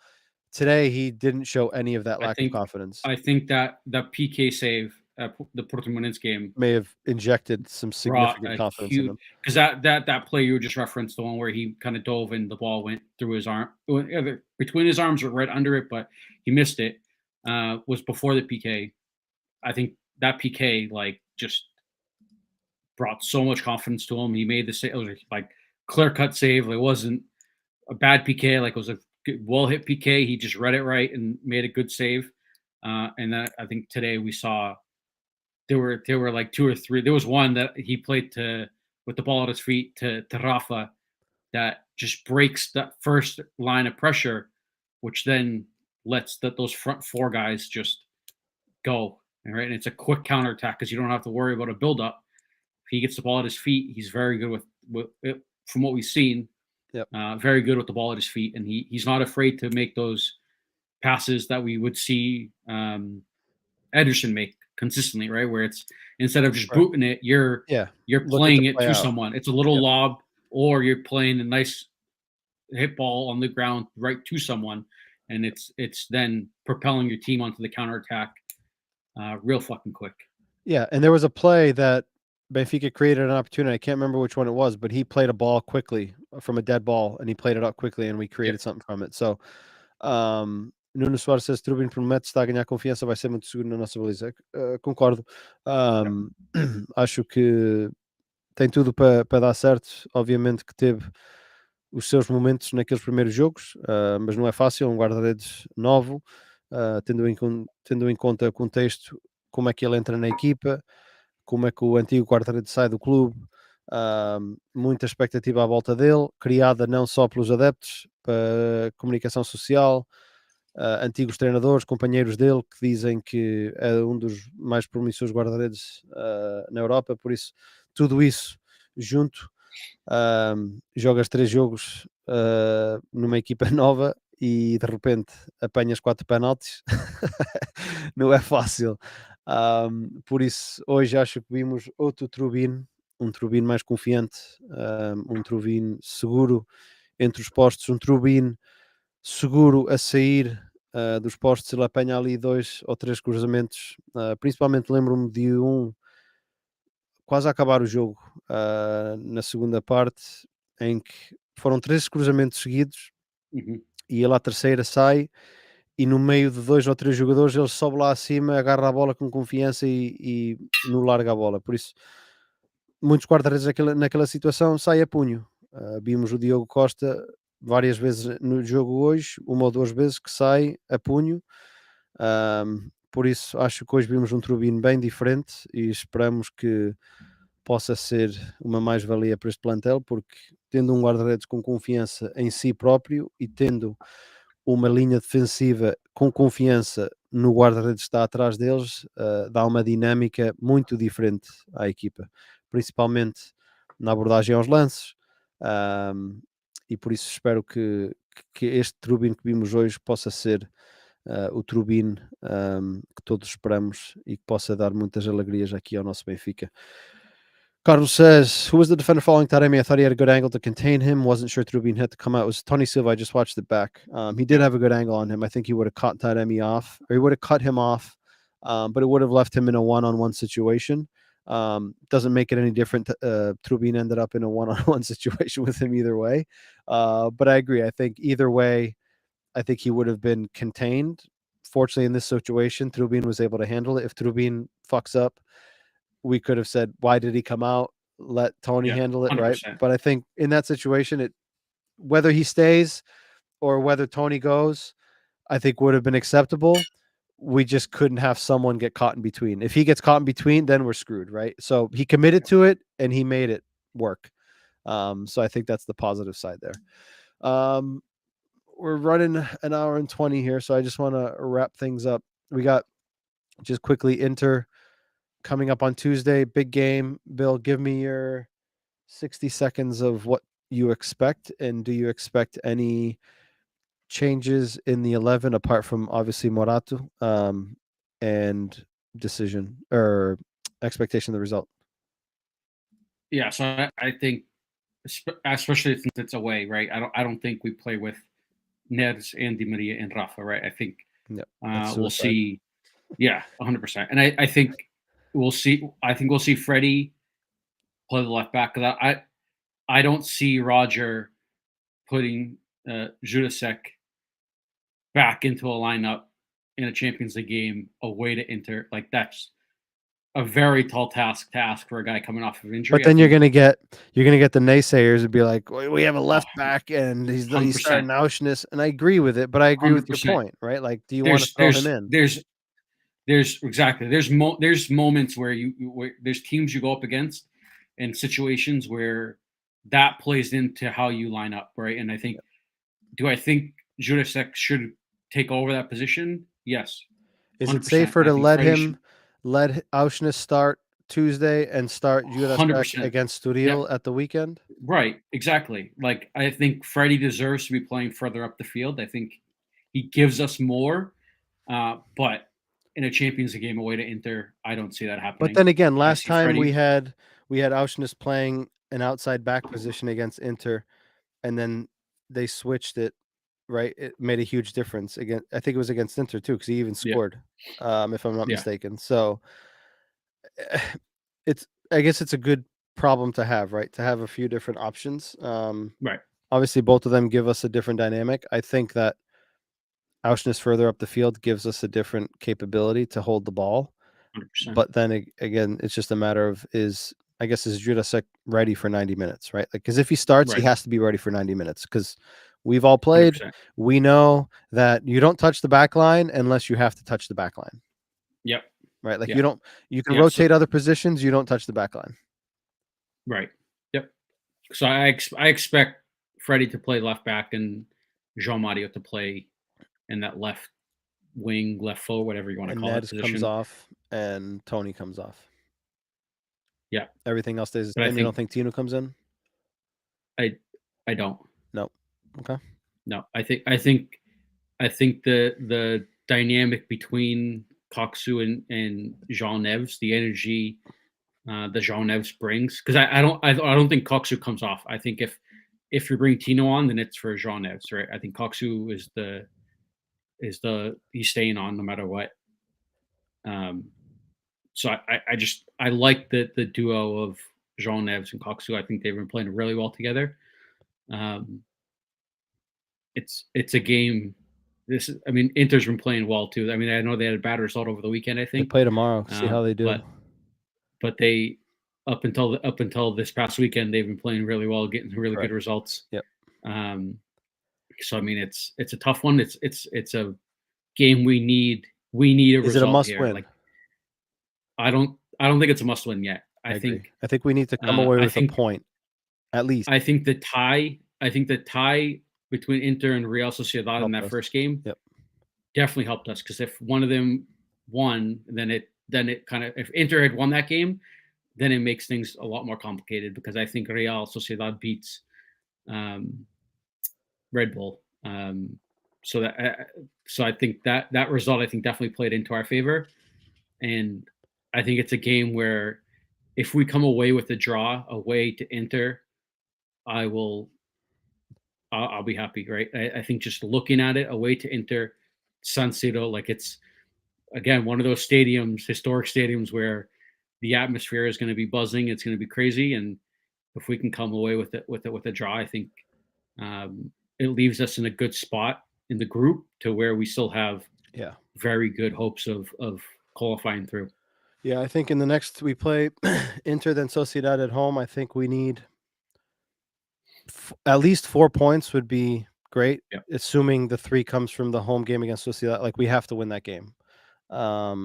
Today, he didn't show any of that lack of confidence. I think that PK save at the Portimonense game may have injected some significant confidence in him. Because that play you just referenced, the one where he kind of dove and the ball went through his arm, between his arms or right under it, but he missed it, was before the PK. I think that PK like just brought so much confidence to him. He made the save, it was like clear-cut save. It wasn't a bad PK, like it was a well-hit PK. He just read it right and made a good save. And that, I think today we saw there were like 2 or 3. There was one that he played with the ball at his feet to Rafa that just breaks that first line of pressure, which then lets those front 4 guys just go. Right, and it's a quick counterattack because you don't have to worry about a build-up. If he gets the ball at his feet, he's very good with it, from what we've seen. Yep. Very good with the ball at his feet, and he's not afraid to make those passes that we would see Ederson make consistently, right? Where it's instead of just booting it, you're playing it to someone. It's a little lob, or you're playing a nice hit ball on the ground right to someone, and it's then propelling your team onto the counterattack real fucking quick. Yeah, and there was a play that Benfica created an opportunity. I can't remember which one it was, but he played a ball quickly from a dead ball, and he played it up quickly, and we created something from it. So, Nuno Soares says, Trubin promete, está a ganhar confiança, vai ser muito seguro na nossa baliza. Concordo. Acho que tem tudo para dar certo. Obviamente que teve os seus momentos naqueles primeiros jogos, mas não é fácil, um guarda-redes novo, tendo em conta o contexto, como é que ele entra na equipa, como é que o antigo guarda-redes sai do clube, muita expectativa à volta dele, criada não só pelos adeptos, para comunicação social, antigos treinadores, companheiros dele, que dizem que é um dos mais promissores guarda-redes na Europa, por isso, tudo isso junto, jogas 3 jogos numa equipa nova e de repente apanhas 4 penaltis, não é fácil. Por isso, hoje acho que vimos outro Trubin, um Trubin mais confiante, um Trubin seguro entre os postos, um Trubin seguro a sair dos postos. Ele apanha ali 2 ou 3 cruzamentos, principalmente lembro-me de um quase a acabar o jogo, na segunda parte, em que foram 3 cruzamentos seguidos, e ele à terceira sai e no meio de 2 ou 3 jogadores ele sobe lá acima, agarra a bola com confiança e não larga a bola. Por isso, muitos guarda-redes naquela situação saem a punho. Vimos o Diogo Costa várias vezes no jogo hoje, 1 ou 2 vezes que sai a punho. Por isso, acho que hoje vimos um Trubin bem diferente e esperamos que possa ser uma mais-valia para este plantel, porque tendo um guarda-redes com confiança em si próprio e tendo uma linha defensiva com confiança no guarda-redes que está atrás deles, dá uma dinâmica muito diferente à equipa, principalmente na abordagem aos lances. E por isso espero que este Trubin que vimos hoje possa ser o Trubin que todos esperamos e que possa dar muitas alegrias aqui ao nosso Benfica. Carlos says, who was the defender following Taremi? I thought he had a good angle to contain him. Wasn't sure Trubin had to come out. It was Tony Silva. I just watched it back. He did have a good angle on him. I think he would have caught Taremi off, or he would have cut him off, but it would have left him in a one-on-one situation. Doesn't make it any different. Trubin ended up in a one-on-one situation with him either way. But I agree. I think either way, I think he would have been contained. Fortunately, in this situation, Trubin was able to handle it. If Trubin fucks up, we could have said, why did he come out? Let Tony handle it, 100%. right? But I think in that situation, whether he stays or whether Tony goes, I think would have been acceptable. We just couldn't have someone get caught in between. If he gets caught in between, then we're screwed, right? So he committed to it and he made it work. So I think that's the positive side there. We're running an hour and 20 here, so I just want to wrap things up. We got just quickly Inter coming up on Tuesday, big game. Bill, give me your 60 seconds of what you expect, and do you expect any changes in the 11 apart from obviously Moratu and decision or expectation of the result? Yeah, so I think, especially since it's away, right? I don't think we play with Neres and Di Maria and Rafa, right? I think we'll see. Yeah, 100%. And I think we'll see. I think we'll see Freddie play the left back. Because I don't see Roger putting Jurasek back into a lineup in a Champions League game away to Inter. Like, that's a very tall task to ask for a guy coming off of injury. But then you're gonna get the naysayers and be like, we have a left back and he's 100%. starting Auschnitz, and I agree with it, but I agree with your 100%. point, right? Like, do you want to throw him in? There's exactly there's moments where there's teams you go up against and situations where that plays into how you line up, right? And I think, do I think Jurasek should take over that position? Yes. Is it 100%. safer I to think let Freddie him let Auschwitz start Tuesday and start Jurasek 100%. against Sturiel at the weekend? Right, exactly. Like, I think Freddie deserves to be playing further up the field. I think he gives us more, but in a Champions League game away to Inter, I don't see that happening. But then again, I last see time we Freddie. had Auschwitz playing an outside back position against Inter, and then they switched it. Right, it made a huge difference. Again, I think it was against Inter too, because he even scored, if I'm not mistaken. So I guess it's a good problem to have, right? To have a few different options. Right. Obviously, both of them give us a different dynamic. I think that Auschwitz further up the field gives us a different capability to hold the ball. 100%. But then again, it's just a matter of is Jurasek ready for 90 minutes, right? Like, because if he starts, he has to be ready for 90 minutes because we've all played. 100%. We know that you don't touch the back line unless you have to touch the back line. Yep. Right. Like, Yeah. you can rotate other positions. You don't touch the back line. Right. Yep. So I expect Freddie to play left back and Jean Mario to play in that left wing, left forward, whatever you want to call it. Ned comes off and Tony comes off. Yeah. Everything else stays the But same. You don't think Tino comes in? I don't. No. Okay. No. I think the dynamic between Koksu and Jean Neves, the energy that Jean Neves brings, because I don't think Koksu comes off. I think if you bring Tino on, then it's for Jean Neves, right? I think Koksu he's staying on no matter what. So I like the duo of Jean Neves and Koksu. I think they've been playing really well together. It's a game Inter's been playing well too. I mean, I know they had a bad result over the weekend, I They think. play tomorrow. See how they do. But they up until this past weekend, they've been playing really well, getting really Correct. good results. Yep. So I mean, it's a tough one. It's a game we need a Is it a result must here. win? Like I don't think it's a must win yet. I agree. I think we need to come away with a point, at least. I think the tie between Inter and Real Sociedad in that first game definitely helped us, because if one of them won, then it kind of, if Inter had won that game, then it makes things a lot more complicated, because I think Real Sociedad beats Red Bull. So I think that result, I think, definitely played into our favor, and I think it's a game where if we come away with a draw away to Inter, I'll be happy, right? I think just looking at it, away to Inter, San Siro, like, it's again one of those stadiums, historic stadiums, where the atmosphere is going to be buzzing. It's going to be crazy, and if we can come away with a draw, I think it leaves us in a good spot in the group to where we still have very good hopes of qualifying through. Yeah, I think in the next we play Inter then Sociedad at home. I think we need at least 4 points would be great, assuming the 3 comes from the home game against Sociedad. Like, we have to win that game,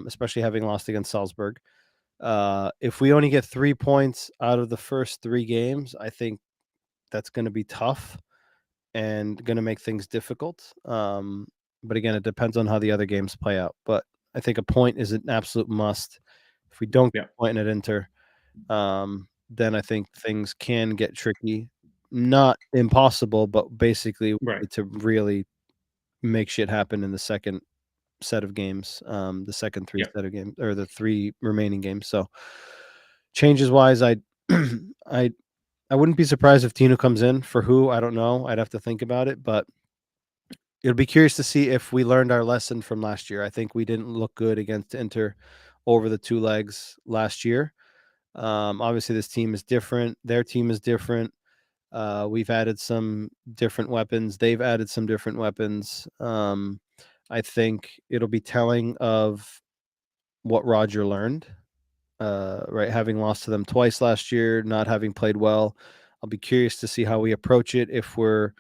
especially having lost against Salzburg. If we only get 3 points out of the first 3 games, I think that's going to be tough and going to make things difficult. But again, it depends on how the other games play out. But I think a point is an absolute must. If we don't get a point at Inter, then I think things can get tricky. Not impossible, but basically to really make shit happen in the second set of games, the second 3 set of games, or the 3 remaining games. So changes wise, I wouldn't be surprised if Tino comes in. For who, I don't know. I'd have to think about it, but it'll be curious to see if we learned our lesson from last year. I think we didn't look good against Inter over the 2 legs last year. Obviously this team is different. Their team is different. We've added some different weapons. They've added some different weapons. I think it'll be telling of what Roger learned, right? Having lost to them twice last year, not having played well. I'll be curious to see how we approach it. If we're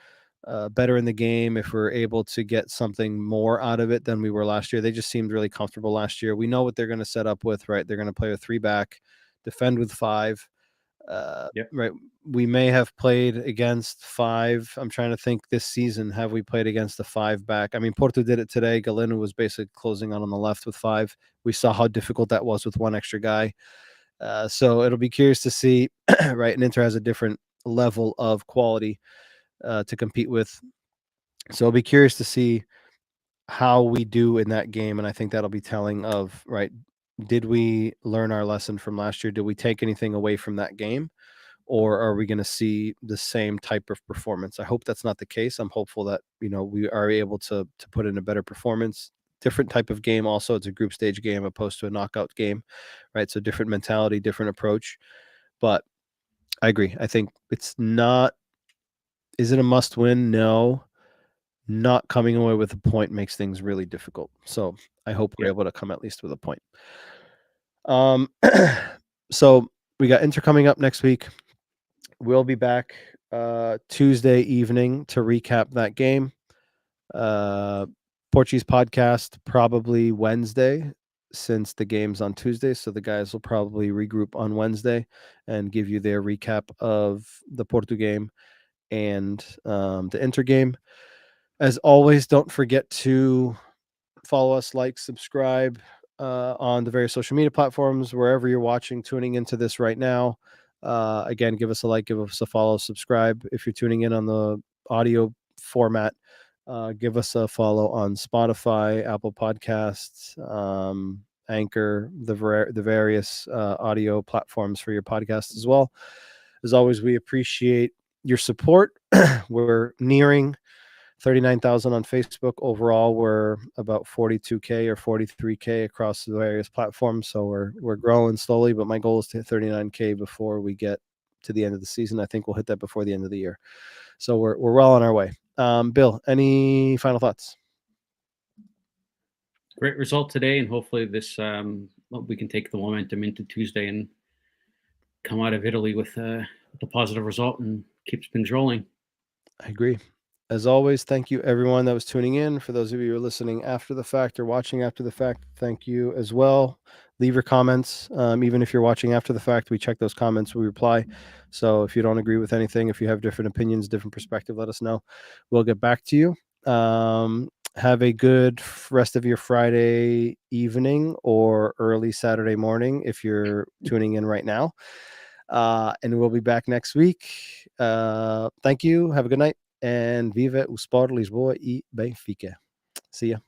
better in the game, if we're able to get something more out of it than we were last year. They just seemed really comfortable last year. We know what they're going to set up with, right? They're going to play a 3-back, defend with 5. Right. We may have played against 5. I'm trying to think this season. Have we played against the 5-back? I mean, Porto did it today. Galeno was basically closing on the left with 5. We saw how difficult that was with 1 extra guy. So it'll be curious to see, right? And Inter has a different level of quality to compete with. So I'll be curious to see how we do in that game. And I think that'll be telling of, right, did we learn our lesson from last year? Did we take anything away from that game? Or are we going to see the same type of performance? I hope that's not the case. I'm hopeful that, we are able to put in a better performance. Different type of game. Also, it's a group stage game opposed to a knockout game, right? So different mentality, different approach. But I agree. I think it's not. Is it a must win? No. Not coming away with a point makes things really difficult. So I hope we're able to come at least with a point. So we got Inter coming up next week. We'll be back Tuesday evening to recap that game. Portuguese podcast probably Wednesday, since the game's on Tuesday. So the guys will probably regroup on Wednesday and give you their recap of the Porto game and the Inter game. As always, don't forget to follow us, like, subscribe on the various social media platforms, wherever you're watching, tuning into this right now. Again, give us a like, give us a follow, subscribe. If you're tuning in on the audio format, give us a follow on Spotify, Apple Podcasts, Anchor, the various audio platforms for your podcast as well. As always, we appreciate your support. We're nearing 39,000 on Facebook. Overall, we're about 42K or 43K across the various platforms. So we're growing slowly, but my goal is to hit 39K before we get to the end of the season. I think we'll hit that before the end of the year. So we're well on our way. Bill, any final thoughts? Great result today, and hopefully this we can take the momentum into Tuesday and come out of Italy with a positive result and keep things rolling. I agree. As always, thank you everyone that was tuning in. For those of you who are listening after the fact or watching after the fact, thank you as well. Leave your comments. Even if you're watching after the fact, we check those comments, we reply. So if you don't agree with anything, if you have different opinions, different perspective, let us know. We'll get back to you. Have a good rest of your Friday evening or early Saturday morning if you're tuning in right now. And we'll be back next week. Thank you. Have a good night. And viva o Sport Lisboa e Benfica. See ya.